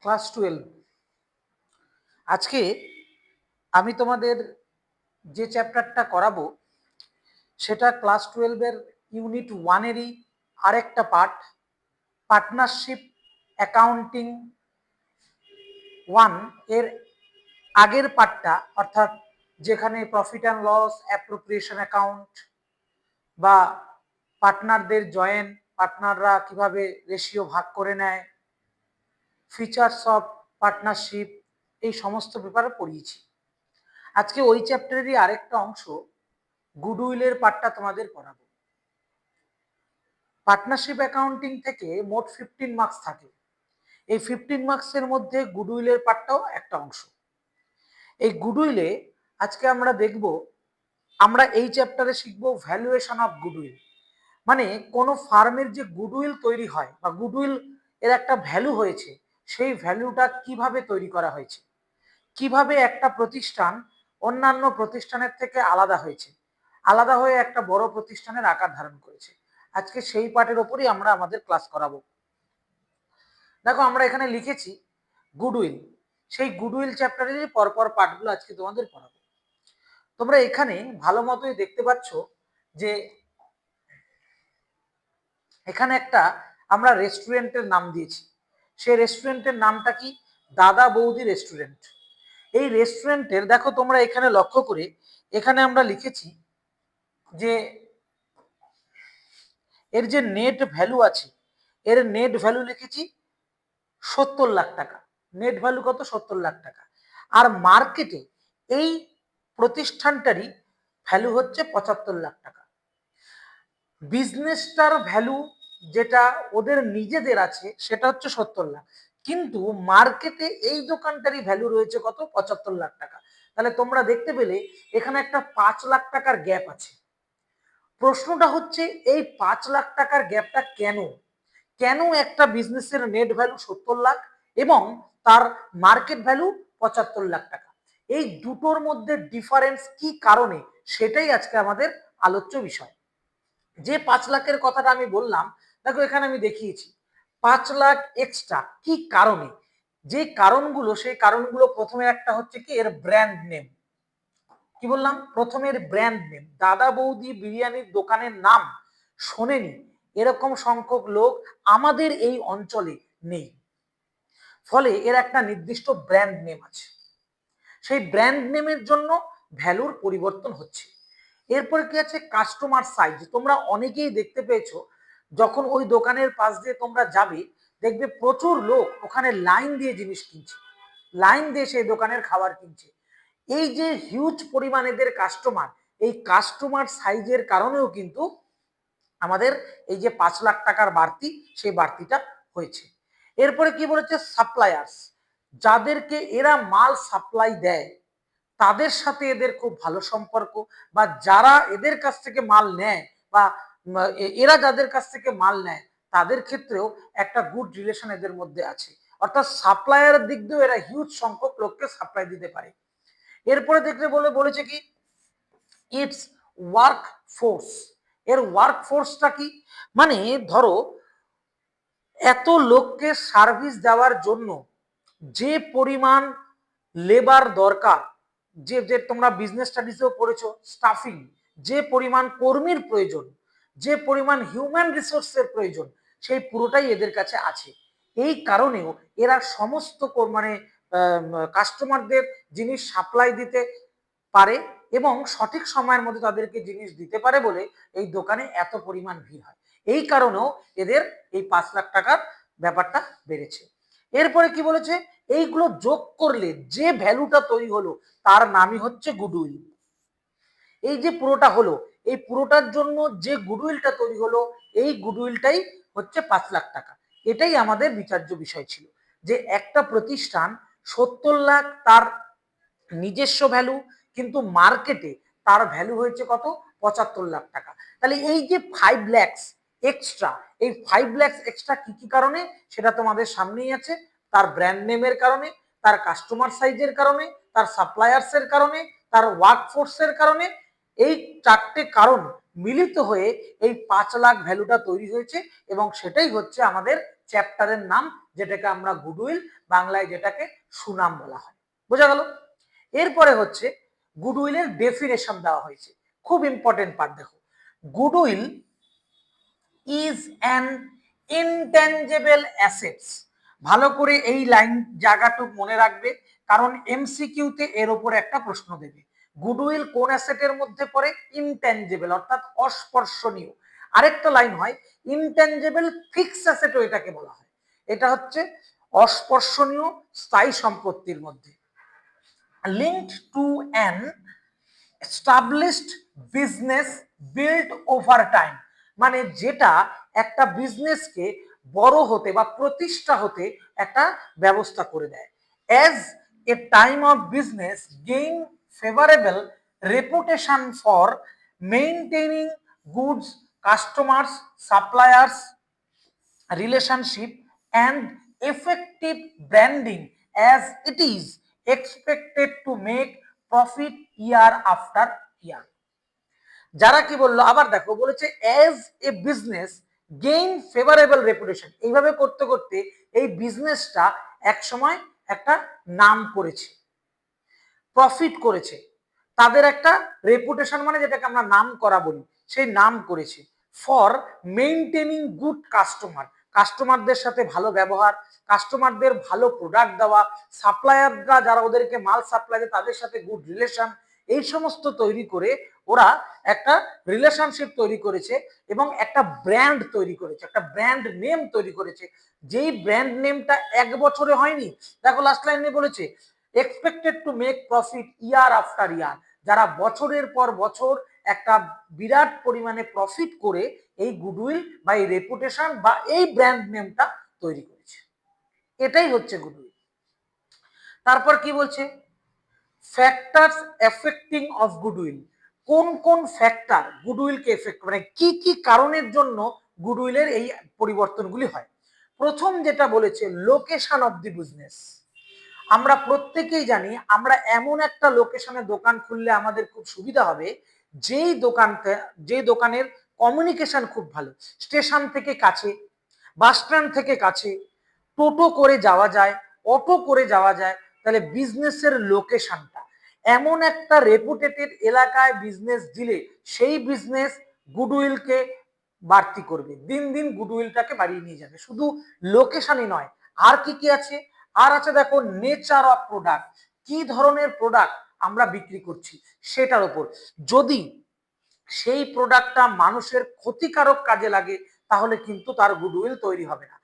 Class 12। আজকে আমি তোমাদের যে চ্যাপ্টারটা করাবো সেটা ক্লাস 12-এর ইউনিট 1-এরই আরেকটা পার্ট, পার্টনারশিপ অ্যাকাউন্টিং 1 এর আগের পার্টটা, অর্থাৎ যেখানে profit and loss, appropriation account বা পার্টনারদের জয়েন, পার্টনাররা কিভাবে রেশিও ভাগ করে নেয়, ফিচার্স অফ পার্টনারশিপ, এই সমস্ত ব্যাপারে পড়িয়েছি। আজকে ওই চ্যাপ্টারেরই আরেকটা অংশ, গুডউইলের পার্টটা তোমাদের পড়াবো। পার্টনারশিপ অ্যাকাউন্টিং থেকে মোট 15 মার্কস থাকে। এই 15 মার্কসের মধ্যে গুডউইলের পার্টটাও একটা অংশ। এই গুডউইলে আজকে আমরা দেখব, আমরা এই চ্যাপ্টারে শিখবো ভ্যালুয়েশন অফ গুডউইল। মানে কোনো ফার্মের যে গুডউইল তৈরি হয় বা গুডউইল এর একটা ভ্যালু হয়েছে, সেই ভ্যালুটা কিভাবে তৈরি করা হয়েছে, কিভাবে একটা প্রতিষ্ঠান অন্যান্য প্রতিষ্ঠানের থেকে আলাদা হয়েছে, আলাদা হয়ে একটা বড় প্রতিষ্ঠানের আকার ধারণ করেছে। আজকে সেই পার্টের ওপরই আমরা আমাদের ক্লাস করাবো। দেখো, আমরা এখানে লিখেছি গুডউইল। সেই গুডউইল চ্যাপ্টারের পরপর পার্টগুলো আজকে তোমাদের পড়াবো। তোমরা এখানে ভালো মতোই দেখতে পাচ্ছ যে এখানে একটা আমরা রেস্টুরেন্টের নাম দিয়েছি। সেই রেস্টুরেন্টের নামটা কি? দাদা বৌদি রেস্টুরেন্ট। এই রেস্টুরেন্টের দেখো, তোমরা এখানে লক্ষ্য করে এখানে আমরা লিখেছি যে এর যে নেট ভ্যালু আছে, এর নেট ভ্যালু লিখেছি 70 লাখ টাকা। নেট ভ্যালু কত? 70 লাখ টাকা। আর মার্কেটে এই প্রতিষ্ঠানটারই ভ্যালু হচ্ছে 75 লাখ টাকা। বিজনেসটার ভ্যালু যেটা ওদের নিজেদের আছে সেটা হচ্ছে 70 লাখ, কিন্তু মার্কেটে এই দোকানটারই ভ্যালু রয়েছে কত? 75 লাখ টাকা। তাহলে তোমরা দেখতে পেলে এখানে একটা 5 লাখ টাকার গ্যাপ আছে। প্রশ্নটা হচ্ছে এই 5 লাখ টাকার গ্যাপটা কেন? কেন একটা বিজনেসের নেট ভ্যালু 70 লাখ এবং তার মার্কেট ভ্যালু 75 লাখ টাকা? এই দুটোর মধ্যে ডিফারেন্স কি কারণে, সেটাই আজকে আমাদের আলোচ্য বিষয়। যে 5 লাখের কথাটা আমি বললাম, দেখো এখানে আমি দেখিয়েছি 5 লাখ এক্সট্রা কি কারণে। যে কারণগুলো, সেই কারণগুলো প্রথমে একটা হচ্ছে কি, এর ব্র্যান্ড নেম। কি বললাম? প্রথমের ব্র্যান্ড নেম। দাদা বৌদি বিরিয়ানির দোকানের নাম শোনেনি এরকম সংখ্যক লোক আমাদের এই অঞ্চলে নেই, ফলে এর একটা নির্দিষ্ট ব্র্যান্ড নেম আছে। সেই ব্র্যান্ড নেমের জন্য ভ্যালুর পরিবর্তন হচ্ছে। এরপরে কি আছে? Customer size. তোমরা অনেকেই দেখতে পেয়েছো, যখন ওই দোকানের পাশ দিয়ে তোমরা যাবে, দেখবে প্রচুর লোক ওখানে লাইন দিয়ে জিনিস কিনছে, লাইন দিয়ে সেই দোকানের খাবার কিনছে। এই যে হিউজ পরিমাণ এদের কাস্টমার, এই কাস্টমার সাইজের কারণেও কিন্তু আমাদের এই যে 5 লাখ টাকার বাড়তি, সেই বাড়তিটা হয়েছে। এরপরে কি বলেছে? সাপ্লায়ার্স। যাদেরকে এরা মাল সাপ্লাই দেয় তাদের সাথে এদের খুব ভালো সম্পর্ক, বা যারা এদের কাছ থেকে মাল নেয় বা এরা যাদের কাছ থেকে মাল নেয় তাদের ক্ষেত্রেও একটা গুড রিলেশন এদের মধ্যে আছে। অর্থাৎ সাপ্লায়ারের দিক দিয়েও এরা হিউজ সংখ্যক লোককে সাপ্লাই দিতে পারে। এরপরে দেখতে বলেছে কি, ইটস ওয়ার্ক ফোর্স। এর ওয়ার্ক ফোর্সটা কি? মানে ধরো, এত লোককে সার্ভিস দেওয়ার জন্য যে পরিমাণ লেবার দরকার, যে যে তোমরা বিজনেস স্টাডিজেও পড়েছো, স্টাফিং, যে পরিমাণ কর্মীর প্রয়োজন, যে পরিমাণ হিউম্যান রিসোর্সের প্রয়োজন, সেই পুরোটাই এদের কাছে আছে। এই কারণেও এরা সমস্ত মানে কাস্টমারদের জিনিস সাপ্লাই দিতে পারে এবং সঠিক সময়ের মধ্যে তাদেরকে জিনিস দিতে পারে বলে এই দোকানে এত পরিমাণ ভিড় হয়। এই কারণেও এদের এই 5 লাখ টাকার ব্যাপারটা বেড়েছে। এরপরে কি বলেছে? এইগুলো যোগ করলে যে ভ্যালুটা তৈরি হলো তার নামই হচ্ছে গুডউইল। এই যে পুরোটা হলো, এই পুরোটার জন্য যে গুডউইলটা তৈরি হলো, এই গুডউইলটাই হচ্ছে 5 লাখ টাকা। এটাই আমাদের বিচার্য বিষয় ছিল, যে একটা প্রতিষ্ঠান 70 লাখ তার নিজস্ব ভ্যালু, কিন্তু মার্কেটে তার ভ্যালু হয়েছে কত? 75 লাখ টাকা। তাহলে এই যে 5 লাখস এক্সট্রা, এই 5 লাখস এক্সট্রা কি কি কারণে, সেটা তোমাদের সামনেই আছে। তার ব্র্যান্ড নেমের কারণে, তার কাস্টমার সাইজের কারণে, তার সাপ্লায়ার্স এর কারণে, তার ওয়ার্কফোর্স এর কারণে। এই 4টে কারণ মিলিত হয়ে এই 5 লাখ ভ্যালুটা তৈরি হয়েছে এবং সেটাই হচ্ছে আমাদের চ্যাপ্টারের নাম, যেটাকে আমরা গুডউইল, বাংলায় যেটাকে সুনাম বলা হয়। বোঝা গেল? এরপরে হচ্ছে গুডউইলের ডেফিনেশন দেওয়া হয়েছে, খুব ইম্পর্টেন্ট পার্ট। দেখো, goodwill is an intangible assets. ভালো করে এই লাইন জায়গাটুক মনে রাখবে, কারণ এমসিকিউতে এর উপর একটা প্রশ্ন দেবে। গুডউইল কোন অ্যাসেটের মধ্যে পড়ে? ইনট্যাঞ্জেবল, অর্থাৎ অস্পর্শনীয়। আরেকটা লাইন হয় ইনট্যাঞ্জেবল ফিক্স অ্যাসেটও এটাকে বলা হয়। এটা হচ্ছে অস্পর্শনীয় স্থায়ী সম্পত্তির মধ্যে। Linked to an established business build over time, মানে যেটা একটা বিজনেসকে বড় হতে বা প্রতিষ্ঠা হতে একটা ব্যবস্থা করে দেয়। As a time of business gain favourable reputation for maintaining goods, customers, suppliers relationship and effective branding, as it is expected to make profit year after year। যারা কি বললো আবার দেখো, বলেছে as a business gain favorable reputation, এইভাবে করতে করতে এই বিজনেসটা এক সময় একটা নাম করেছে, প্রফিট করেছে, তাদের একটা রেপুটেশন মানে যেটাকে আমরা নাম করা বলি, সেই নাম করেছে। ফর মেইনটেনিং গুড কাস্টমার, কাস্টমারদের সাথে ভালো ব্যবহার, কাস্টমারদের ভালো প্রোডাক্ট দেওয়া, সাপ্লায়াররা যারা ওদেরকে মাল সাপ্লাই দেয় তাদের সাথে গুড রিলেশন, এই সমস্ত তৈরি করে ওরা একটা রিলেশনশিপ তৈরি করেছে এবং একটা ব্র্যান্ড তৈরি করেছে, একটা ব্র্যান্ড নেম তৈরি করেছে। যেই ব্র্যান্ড নেমটা এক বছরে হয়নি, দেখো লাস্ট লাইনে বলেছে expected to make profit year after year, যারা বছরের পর বছর একটা বিরাট পরিমাণে প্রফিট করে এই গুডউইল বা এই রেপুটেশন বা এই ব্র্যান্ড নেমটা তৈরি করেছে। এটাই হচ্ছে গুডউইল। তারপর কি বলছে? ফ্যাক্টরস এফেক্টিং অফ গুডউইল, কোন কোন ফ্যাক্টর গুডউইলকে এফেক্ট, মানে কি কি কারণের জন্য গুডউইলের এই পরিবর্তনগুলি হয়। প্রথম যেটা বলেছে লোকেশন অফ দি বিজনেস। আমরা প্রত্যেকেই জানি আমরা এমন একটা লোকেশনে দোকান খুললে আমাদের খুব সুবিধা হবে যেই দোকানের কমিউনিকেশন খুব ভালো, স্টেশন থেকে কাছে, বাস স্ট্যান্ড থেকে কাছে, টোটো করে যাওয়া যায়, অটো করে যাওয়া যায়। তাহলে বিজনেসের লোকেশনটা এমন একটা রেপুটেটেড এলাকায় বিজনেস দিলে সেই বিজনেস গুডউইলকে বাড়তি করবে, দিন দিন গুডউইলটাকে বাড়িয়ে নিয়ে যাবে। শুধু লোকেশনই নয়, আর কি কি আছে? আর আছে দেখো নেচার অফ প্রোডাক্ট, কি ধরনের প্রোডাক্ট আমরা বিক্রি করছি সেটার উপর। যদি সেই প্রোডাক্টটা মানুষের ক্ষতিকারক কাজে লাগে তাহলে কিন্তু তার গুডউইল তৈরি হবে না।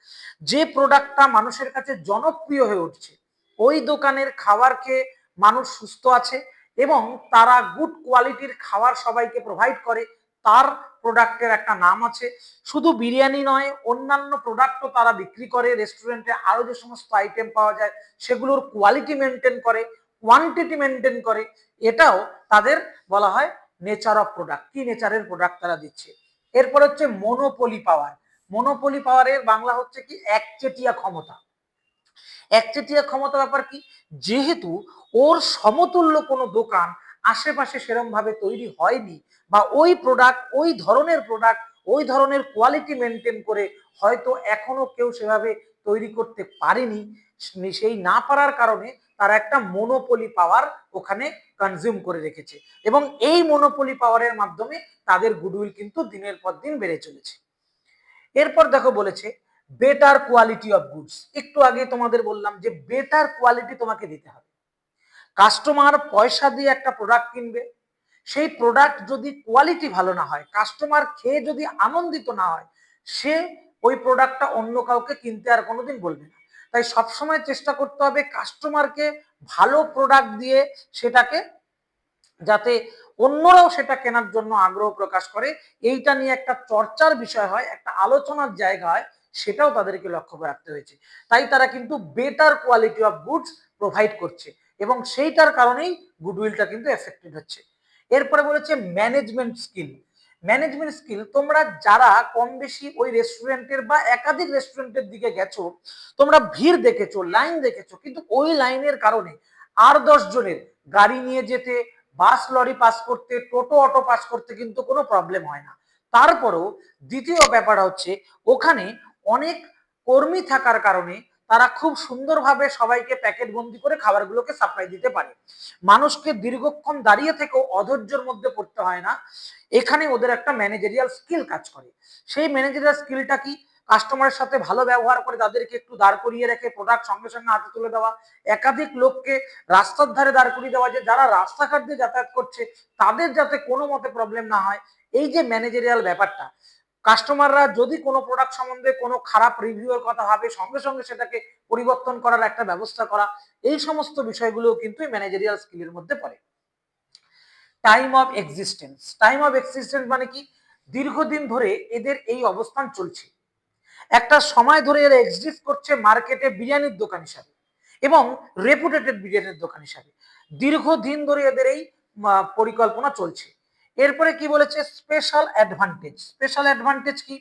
যে প্রোডাক্টটা মানুষের কাছে জনপ্রিয় হয়ে উঠছে, ওই দোকানের খাবার খেয়ে মানুষ সুস্থ আছে এবং তারা গুড কোয়ালিটির খাবার সবাইকে প্রোভাইড করে, তার প্রোডাক্টের একটা নাম আছে। শুধু বিরিয়ানি নয়, অন্যান্য প্রোডাক্টও তারা বিক্রি করে, রেস্টুরেন্টে আরো যে সমস্ত আইটেম পাওয়া যায় সেগুলোর কোয়ালিটি মেনটেন করে, কোয়ান্টিটি মেনটেন করে, এটাও তাদের বলা হয় নেচার অফ প্রোডাক্ট। কি নেচারের প্রোডাক্ট তারা দিচ্ছে। এরপর হচ্ছে মনোপলি পাওয়ার। মনোপলি পাওয়ারের বাংলা হচ্ছে কি একচেটিয়া ক্ষমতা। একচেটিয়া ক্ষমতা ব্যাপার কি? যেহেতু ওর সমতুল্য কোনো দোকান আশেপাশে সেরকম ভাবে তৈরি হয়নি, বা ওই প্রোডাক্ট, ওই ধরনের প্রোডাক্ট, ওই ধরনের কোয়ালিটি মেনটেন করে হয়তো এখনো কেউ সেভাবে তৈরি করতে পারেনি, সেই না পারার কারণে তারা একটা মনোপলি পাওয়ার ওখানে কনজিউম করে রেখেছে এবং এই মনোপলি পাওয়ারের মাধ্যমে তাদের গুডউইল কিন্তু দিনের পর দিন বেড়ে চলেছে। এরপর দেখো বলেছে বেটার কোয়ালিটি অফ গুডস। একটু আগে তোমাদের বললাম যে বেটার কোয়ালিটি তোমাকে দিতে হবে। কাস্টমার পয়সা দিয়ে একটা প্রোডাক্ট কিনবে, সেই প্রোডাক্ট যদি কোয়ালিটি ভালো না হয়, কাস্টমার খেয়ে যদি আনন্দিত না হয়, সে ওই প্রোডাক্টটা অন্য কাউকে কিনতে আর কোনোদিন বলবে না। তাই সবসময় চেষ্টা করতে হবে কাস্টমারকে ভালো প্রোডাক্ট দিয়ে সেটাকে, যাতে অন্যরাও সেটা কেনার জন্য আগ্রহ প্রকাশ করে, এইটা নিয়ে একটা চর্চার বিষয় হয়, একটা আলোচনার জায়গা হয়, সেটাও তাদেরকে লক্ষ্য রাখতে হয়েছে। তাই তারা কিন্তু better quality of goods provide করছে এবং সেইটার কারণেই গুডউইলটা কিন্তু এফেক্টেড হচ্ছে। এরপরে বলেছে ম্যানেজমেন্ট স্কিল। ম্যানেজমেন্ট স্কিল, তোমরা যারা কম বেশি ওই রেস্টুরেন্টের বা একাধিক রেস্টুরেন্টের দিকে গেছো, তোমরা ভিড় দেখেছো, লাইন দেখেছো, কিন্তু ওই লাইনের কারণে আর 10 জনের গাড়ি নিয়ে যেতে, বাস লরি পাস করতে, টোটো অটো পাস করতে কিন্তু কোনো প্রবলেম হয় না। তারপরও দ্বিতীয় ব্যাপার হচ্ছে ওখানে অনেক কর্মী থাকার কারণে তারা খুব সুন্দরভাবে সবাইকে প্যাকেট বন্দি করে খাবারগুলোকে সাপ্লাই দিতে পারে। মানুষকে দীর্ঘক্ষণ দাঁড়িয়ে থেকেও অধৈর্যের মধ্যে পড়তে হয় না। এখানে ওদের একটা ম্যানেজারিয়াল স্কিল কাজ করে। সেই ম্যানেজারিয়াল স্কিলটা কি? কাস্টমারের সাথে ভালো ব্যবহার করে তাদেরকে একটু দাঁড় করিয়ে রেখে প্রোডাক্ট সঙ্গে সঙ্গে হাতে তুলে দেওয়া, একাধিক লোককে রাস্তার ধারে দাঁড় করিয়ে দেওয়া, যে যারা রাস্তাঘাট দিয়ে যাতায়াত করছে তাদের যাতে কোনো মতে প্রবলেম না হয়। এই যে ম্যানেজারিয়াল ব্যাপারটা, কাস্টমাররা যদি কোনো প্রোডাক্ট সম্বন্ধে কোনো খারাপ রিভিউয়ের কথা ভাবে সঙ্গে সঙ্গে সেটাকে পরিবর্তন করার একটা ব্যবস্থা করা, এই সমস্ত বিষয়গুলো কিন্তু ম্যানেজারিয়াল স্কিলের মধ্যে পড়ে। Time of existence. Time of existence মানে কি? দীর্ঘদিন ধরে এদের এই অবস্থান চলছে, একটা সময় ধরে এরা এক্সিস্ট করছে মার্কেটে বিরিয়ানির দোকান হিসাবে এবং রেপুটেটেড বিরিয়ানির দোকান হিসাবে। দীর্ঘদিন ধরে এদের এই পরিকল্পনা চলছে। এরপরে কি বলেছে? Special advantage. স্পেশাল অ্যাডভান্টেজ কি?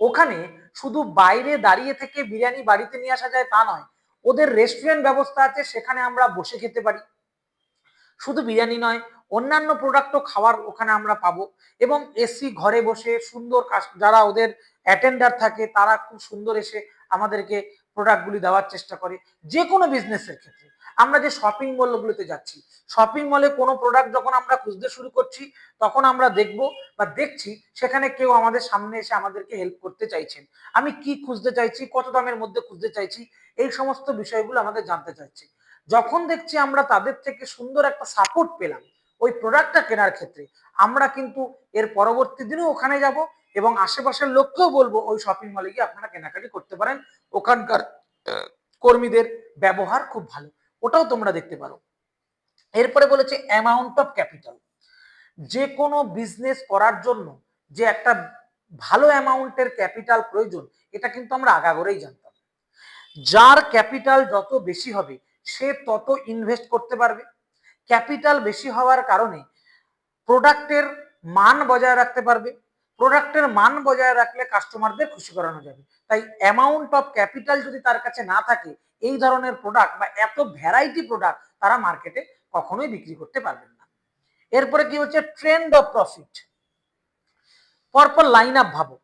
ওখানে শুধু বাইরে দাঁড়িয়ে থেকে বিরিয়ানি বাড়িতে নিয়ে আসা যায় তা নয়, ওদের রেস্টুরেন্ট ব্যবস্থা আছে, সেখানে আমরা বসে খেতে পারি। শুধু বিরিয়ানি নয়, অন্যান্য প্রোডাক্টও খাওয়ার ওখানে আমরা পাবো এবং এসি ঘরে বসে সুন্দর যারা ওদের অ্যাটেন্ডার থাকে তারা খুব সুন্দর এসে আমাদেরকে প্রোডাক্টগুলি দেওয়ার চেষ্টা করে। যে কোনো বিজনেসের ক্ষেত্রে আমরা যে শপিং মলগুলোতে যাচ্ছি, শপিং মলে কোনো প্রোডাক্ট যখন আমরা খুঁজতে শুরু করছি তখন আমরা দেখব বা দেখছি সেখানে কেউ আমাদের সামনে এসে আমাদেরকে হেল্প করতে চাইছেন। আমি কি খুঁজতে চাইছি, কত দামের মধ্যে খুঁজতে চাইছি, এই সমস্ত বিষয়গুলো আমাদের জানতে চাইছে। যখন দেখছি আমরা তাদের থেকে সুন্দর একটা সাপোর্ট পেলাম ওই প্রোডাক্টটা কেনার ক্ষেত্রে, আমরা কিন্তু এর পরবর্তী দিনেও ওখানে যাব এবং আশেপাশের লোককেও বলবো ওই শপিং মলে গিয়ে আপনারা কেনাকাটি করতে পারেন, ওখানকার কর্মীদের ব্যবহার খুব ভালো, ওটাও তোমরা দেখতে পারো। এরপরে বলেছে অ্যামাউন্ট অফ ক্যাপিটাল। যে কোনো বিজনেস করার জন্য যে একটা ভালো অ্যামাউন্টের ক্যাপিটাল প্রয়োজন, এটা কিন্তু আমরা আগাগোড়াই জানতাম। যার ক্যাপিটাল যত বেশি হবে সে তত ইনভেস্ট করতে পারবে। ক্যাপিটাল বেশি হওয়ার কারণে প্রোডাক্টের মান বজায় রাখতে পারবে, প্রোডাক্টের মান বজায় রাখলে কাস্টমারদের খুশি করানো যাবে। তাই অ্যামাউন্ট অফ ক্যাপিটাল যদি তার কাছে না থাকে, এই ধরনের প্রোডাক্ট বা এত ভ্যারাইটি প্রোডাক্ট তারা মার্কেটে কখনোই বিক্রি করতে পারবেন না। এরপরে কি হচ্ছে? Trend of profit. পরপর লাইন আপ ভাবো।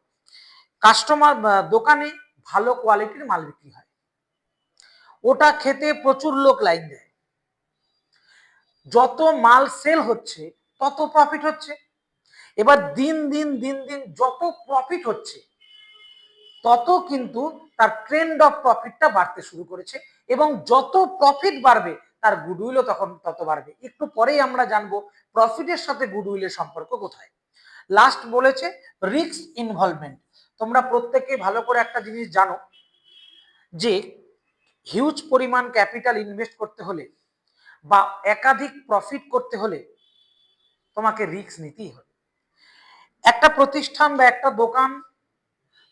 কাস্টমার দোকানে ভালো কোয়ালিটির মাল বিক্রি হয়, ওটা খেতে প্রচুর লোক লাইন দেয়, যত মাল সেল হচ্ছে তত প্রফিট হচ্ছে। এবার দিন দিন দিন দিন যত প্রফিট হচ্ছে তত কিন্তু তার ট্রেন্ড অফ প্রফিটটা বাড়তে শুরু করেছে এবং যত প্রফিট বাড়বে তার গুডউইলও তখন তত বাড়বে। একটু পরেই আমরা জানবো প্রফিটের সাথে গুডউইলের সম্পর্ক কোথায়। লাস্ট বলেছে রিস্ক ইনভলভমেন্ট। তোমরা প্রত্যেকে ভালো করে একটা জিনিস জানো যে হিউজ পরিমাণ ক্যাপিটাল ইনভেস্ট করতে হলে বা একাধিক প্রফিট করতে হলে তোমাকে রিস্ক নিতেই হবে। একটা প্রতিষ্ঠান বা একটা দোকান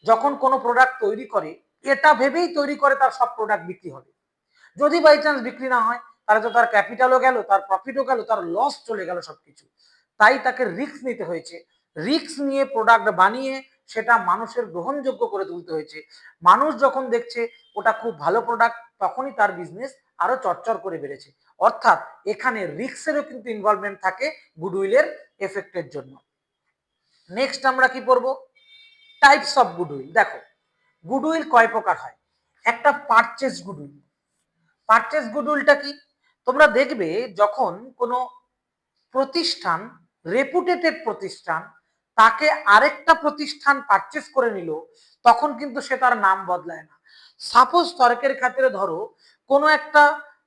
যখন কোনো প্রোডাক্ট তৈরি করে, এটা ভেবেই তৈরি করে তার সব প্রোডাক্ট বিক্রি হবে। যদি বাই চান্স বিক্রি না হয় তাহলে তো তার ক্যাপিটালও গেল, তার প্রফিটও গেল, তার লস চলে গেল সবকিছু। তাই তাকে রিস্ক নিতে হয়েছে, রিস্ক নিয়ে প্রোডাক্ট বানিয়ে সেটা মানুষের গ্রহণযোগ্য করে তুলতে হয়েছে। মানুষ যখন দেখছে ওটা খুব ভালো প্রোডাক্ট তখনই তার বিজনেস আরো চরচর করে বেড়েছে। অর্থাৎ এখানে রিস্কেরও কিন্তু ইনভলভমেন্ট থাকে গুডউইলের এফেক্টের জন্য। নেক্সট আমরা কি পড়বো? Types of goodwill. দেখো গুডউইল কয় প্রকার হয়। একটা পারচেজ গুডউইল। পারচেজ গুডউইলটা কি? তোমরা দেখবে যখন কোনো প্রতিষ্ঠান, রেপুটেটেড প্রতিষ্ঠান, তাকে আরেকটা প্রতিষ্ঠান পারচেজ করে নিল তখন কিন্তু সে তার নাম বদলায় না। সাপোজ তর্কের খাতিরে ধরো কোনো একটা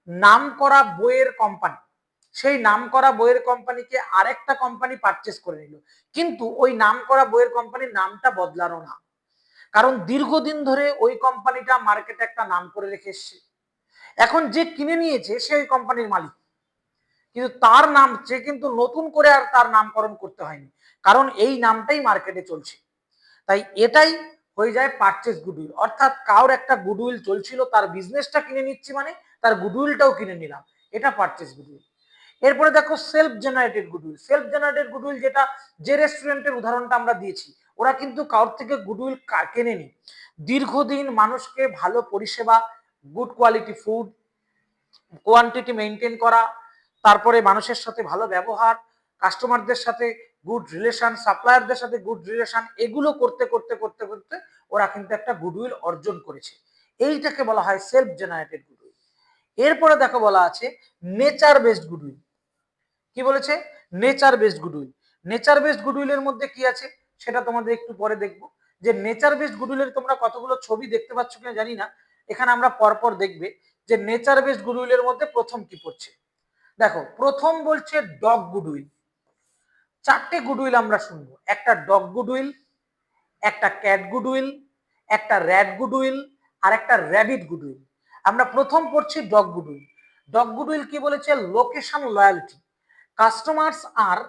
নাম করা বইয়ের কোম্পানি, সেই নাম করা বইয়ের কোম্পানিকে আরেকটা কোম্পানি পারচেজ করে নিল, কিন্তু ওই নাম করা বইয়ের কোম্পানির নামটা বদলানো না, কারণ দীর্ঘদিন ধরে ওই কোম্পানিটা মার্কেটে একটা নাম করে রেখে এসছে। এখন যে কিনে নিয়েছে সেই কোম্পানির মালিক, কিন্তু তার নাম সে কিন্তু নতুন করে আর তার নামকরণ করতে হয়নি, কারণ এই নামটাই মার্কেটে চলছে। তাই এটাই হয়ে যায় পারচেজ গুডউইল। অর্থাৎ কারোর একটা গুডউইল চলছিল, তার বিজনেসটা কিনে নিচ্ছি মানে তার গুডউইলটাও কিনে নিলাম, এটা পারচেজ গুডউইল। এরপরে দেখো self generated goodwill. Self generated goodwill যেটা, যে রেস্টুরেন্টের উদাহরণটা আমরা দিয়েছি, ওরা কিন্তু কারোর থেকে গুডউইল কেনেনি। দীর্ঘদিন মানুষকে ভালো পরিষেবা, good quality food, quantity maintain করা, তারপরে মানুষের সাথে ভালো ব্যবহার, কাস্টমারদের সাথে গুড রিলেশন, সাপ্লায়ারদের সাথে গুড রিলেশন, এগুলো করতে করতে করতে করতে ওরা কিন্তু একটা গুডউইল অর্জন করেছে। এইটাকে বলা হয় সেলফ জেনারেটেড গুডউইল। এরপরে দেখো বলা আছে নেচার বেসড গুডউইল। কি বলেছে? Nature based goodwill. Nature based গুডউইলের মধ্যে কি আছে সেটা তোমাদের একটু পরে দেখবো। যে নেচার বেসড গুডউইলের তোমরা কতগুলো ছবি দেখতে পাচ্ছ কিনা জানি না, এখানে আমরা পরপর দেখবে যে নেচার বেসড গুডউইলের মধ্যে প্রথম কি পড়ছে। দেখো প্রথম বলছে ডগ গুডউইল। চারটে গুডউইল আমরা শুনবো, একটা ডগ গুডউইল, একটা ক্যাট গুডউইল, একটা র্যাট গুডউইল, আর একটা র্যাবিট গুডউইল। আমরা প্রথম পড়ছি ডগ গুডউইল। ডগ গুডউইল কি বলেছে? লোকেশন লয়্যালটি, কাস্টমার্স আর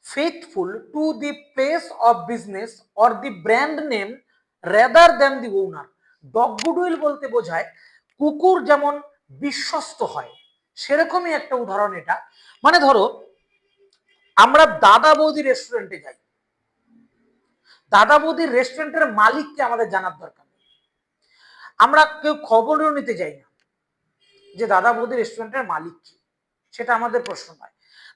faithful to the place of business or the brand name rather than the owner. Dog goodwill বলতে বোঝায় কুকুর যেমন বিশ্বস্ত হয়, সেরকমই একটা উদাহরণ এটা। মানে ধরো আমরা দাদা বৌদি রেস্টুরেন্টে যাই, দাদা বৌদির রেস্টুরেন্টের মালিককে আমাদের জানার দরকার নেই, আমরা কেউ খবরও নিতে যাই না যে দাদা বৌদি রেস্টুরেন্টের মালিক কি, সেটা আমাদের প্রশ্ন নয়।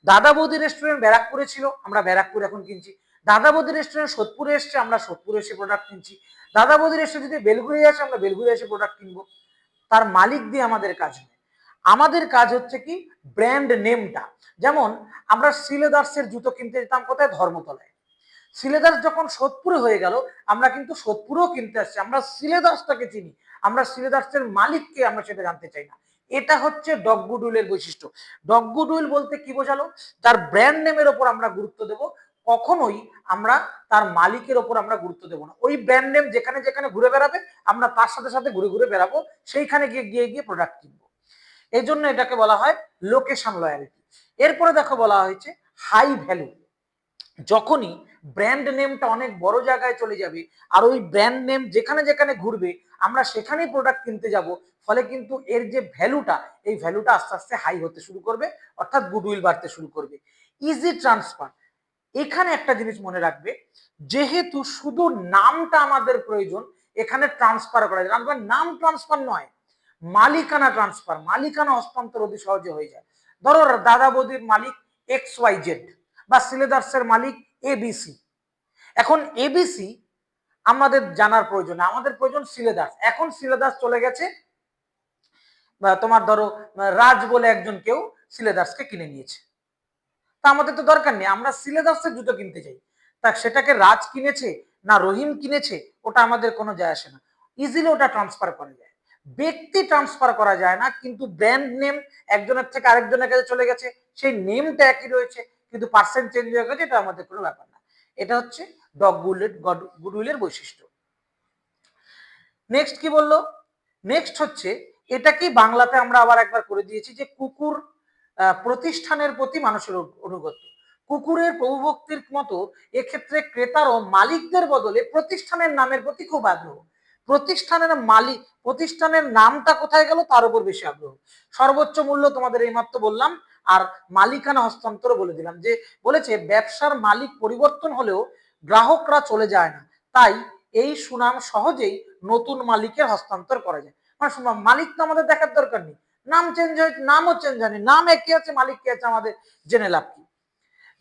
দাদা বৌদি রেস্টুরেন্ট ব্যারাকপুরে ছিল, আমরা ব্যারাকপুর এখন কিনছি। দাদা বৌদি রেস্টুরেন্ট সোদপুরে এসছে, আমরা সোদপুরে এসে প্রোডাক্ট কিনছি। দাদা বৌদি রেস্টুরেন্ট যদি বেলঘুরে আসে, আমরা বেলঘুরে এসে প্রোডাক্ট কিনবো। তার মালিক দিয়ে আমাদের কাজ নয়, আমাদের কাজ হচ্ছে কি ব্র্যান্ড নেমটা। যেমন আমরা সিলেদার্সের জুতো কিনতে যেতাম কোথায়? ধর্মতলায়। সিলেদার্স যখন সোদপুরে হয়ে গেল, আমরা কিন্তু সোদপুরেও কিনতে আসছি, আমরা সিলেদার্সটাকে চিনি, আমরা সিলেদার্সের মালিককে আমরা সেটা জানতে চাই না। এটা হচ্ছে ডগ গুডউইলের বৈশিষ্ট্য। ডগ গুডউইল বলতে কি বোঝালো? তার ব্র্যান্ড নেমের ওপর আমরা গুরুত্ব দেব, কখনোই আমরা তার মালিকের ওপর আমরা গুরুত্ব দেবো না। ওই ব্র্যান্ড নেম যেখানে যেখানে ঘুরে বেড়াবে, আমরা তার সাথে সাথে ঘুরে ঘুরে বেড়াবো, সেইখানে গিয়ে গিয়ে গিয়ে প্রোডাক্ট কিনবো। এই জন্য এটাকে বলা হয় লোকেশন লয়ালিটি। এরপরে দেখো বলা হয়েছে হাই ভ্যালু। যখনই ব্র্যান্ড নেমটা অনেক বড় জায়গায় চলে যাবে, আর ওই ব্র্যান্ড নেম যেখানে যেখানে ঘুরবে, আমরা সেখানেই প্রোডাক্ট কিনতে যাব, ফলে কিন্তু এর যে ভ্যালুটা, এই ভ্যালুটা আস্তে আস্তে হাই হতে শুরু করবে, অর্থাৎ গুডউইল বাড়তে শুরু করবে। Easy transfer. এখানে একটা জিনিস মনে রাখবে, যেহেতু শুধু নামটা আমাদের প্রয়োজন, এখানে ট্রান্সফার করা যায়, নাম ট্রান্সফার নয়, মালিকানা ট্রান্সফার, মালিকানা হস্তান্তর অতি সহজে হয়ে যায়। ধরো দাদা বৌদির মালিক XYZ, বা সিলেদার্সের মালিক ABC। এখন ABC আমাদের জানার প্রয়োজন, আমাদের প্রয়োজন সিলেদার্স। এখন সিলেদার্স চলে গেছে, তোমার ধরো রাজ বলে একজন কেউ সিলেদার্সকে কিনে নিয়েছে, তা আমাদের তো দরকার নেই, আমরা সিলেদার্সের জুতো কিনতে চাই, তা সেটাকে রাজ কিনেছে না রহিম কিনেছে, ওটা আমাদের কোনো যায় আসে না, ইজিলি ওটা ট্রান্সফার করা যায়। ব্যক্তি ট্রান্সফার করা যায় না, কিন্তু ব্র্যান্ড নেম একজনের থেকে আরেকজনের কাছে চলে গেছে, সেই নেমটা একই রয়েছে, কিন্তু পার্সেন্ট চেঞ্জ হয়ে গেছে, এটা আমাদের কোনো ব্যাপার না। এটা হচ্ছে ডগ গুডউইলের বৈশিষ্ট্য। নেক্সট কি বললো? নেক্সট হচ্ছে, এটা কি বাংলাতে আমরা আবার একবার করে দিয়েছি, যে কুকুর প্রতিষ্ঠানের প্রতি মানুষের অনুগত্য। কুকুরের প্রভুভক্তির মতো এক্ষেত্রে ক্রেতারও মালিকদের বদলে প্রতিষ্ঠানের নামের প্রতি খুব আগ্রহ। প্রতিষ্ঠানের মালিক, প্রতিষ্ঠানের নামটা কোথায় গেল তার উপর বেশি আগ্রহ। সর্বোচ্চ মূল্য তোমাদের এইমাত্র বললাম, আর মালিকানা হস্তান্তর বলে দিলাম, যে বলেছে ব্যবসার মালিক পরিবর্তন হলেও গ্রাহকরা চলে যায় না, তাই এই সুনাম সহজেই নতুন মালিকের হস্তান্তর করা যায়। মানে মালিক তো আমাদের দেখার দরকার নেই, নাম চেঞ্জ হয়েছে, নামও চেঞ্জ হয়নি, নাম একই আছে, মালিক কি আছে আমাদের জেনে লাভ কি।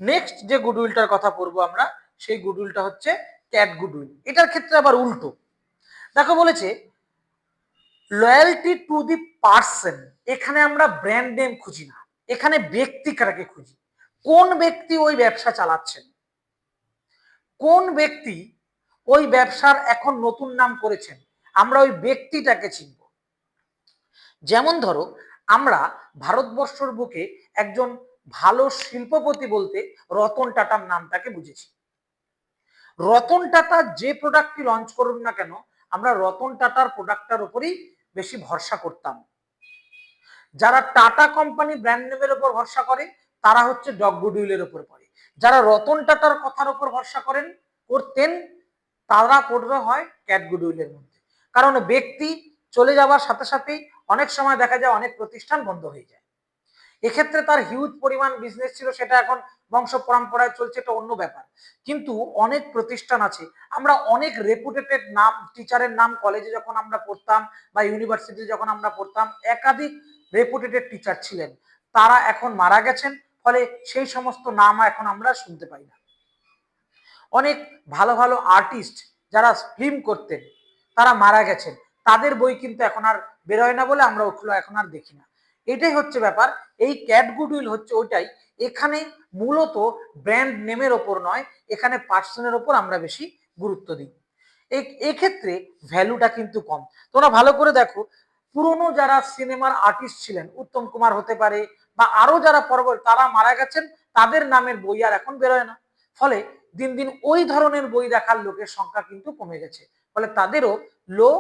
নেক্সট যে গুডউইলটার কথা পড়বো আমরা, সেই গুডউইলটা হচ্ছে ক্যাট গুডউইল। এটার ক্ষেত্রে আবার উল্টো। দেখো বলেছে লয়্যালটি টু দি পার্সন। এখানে আমরা ব্র্যান্ড নেম খুঁজি না, এখানে ব্যক্তিকারকে খুঁজি। কোন ব্যক্তি ওই ব্যবসা চালাচ্ছেন, কোন ব্যক্তি ওই ব্যবসার এখন নতুন নাম করেছেন, আমরা ওই ব্যক্তিটাকে চিনব। যেমন ধরো আমরা ভারতবর্ষের বুকে একজন ভালো শিল্পপতি বলতে রতন টাটার নামটাকে বুঝেছি। রতন টাটা যে প্রোডাক্টটি লঞ্চ করুন না কেন, আমরা রতন টাটার প্রোডাক্টটার উপরেই বেশি ভরসা করতাম। যারা টাটা কোম্পানি ব্র্যান্ড নেমের উপর ভরসা করে, তারা হচ্ছে ডগ গুডউইলের উপর পড়ে। যারা রতন টাটার কথার উপর ভরসা করতেন, তারা পড়বে হয় ক্যাট গুডউইলের মধ্যে। কারণ ব্যক্তি চলে যাওয়ার সাথে সাথেই অনেক সময় দেখা যায় অনেক প্রতিষ্ঠান বন্ধ হয়ে যায়। এক্ষেত্রে তার হিউজ পরিমাণ বিজনেস ছিল, সেটা এখন বংশ পরম্পরায় চলছে, এটা অন্য ব্যাপার। কিন্তু অনেক প্রতিষ্ঠান আছে, আমরা অনেক রেপুটেটেড নাম, টিচারের নাম কলেজে যখন আমরা পড়তাম বা ইউনিভার্সিটি যখন আমরা পড়তাম, একাধিক রেপুটেটেড টিচার ছিলেন, তারা এখন মারা গেছেন, ফলে সেই সমস্ত নাম এখন আমরা শুনতে পাই না। অনেক ভালো ভালো আর্টিস্ট যারা ফিল্ম করতেন তারা মারা গেছেন, তাদের বই কিন্তু এখন আর বেরোয় না বলে আমরা ওগুলো এখন আর দেখি না। এটাই হচ্ছে ব্যাপার। এই ক্যাট গুডউইল হচ্ছে ওইটাই, এখানে মূলত ব্র্যান্ড নেমের ওপর নয়, এখানে পার্সনের ওপর আমরা বেশি গুরুত্ব দিই। এক্ষেত্রে ভ্যালুটা কিন্তু কম। তোমরা ভালো করে দেখো, পুরনো যারা সিনেমার আর্টিস্ট ছিলেন, উত্তম কুমার হতে পারে বা আরো যারা পরবর্তী, তারা মারা গেছেন, তাদের নামের বই আর এখন বেরোয় না। ফলে দিন দিন ওই ধরনের বই দেখার লোকের সংখ্যা কিন্তু কমে গেছে, ফলে তাদেরও লো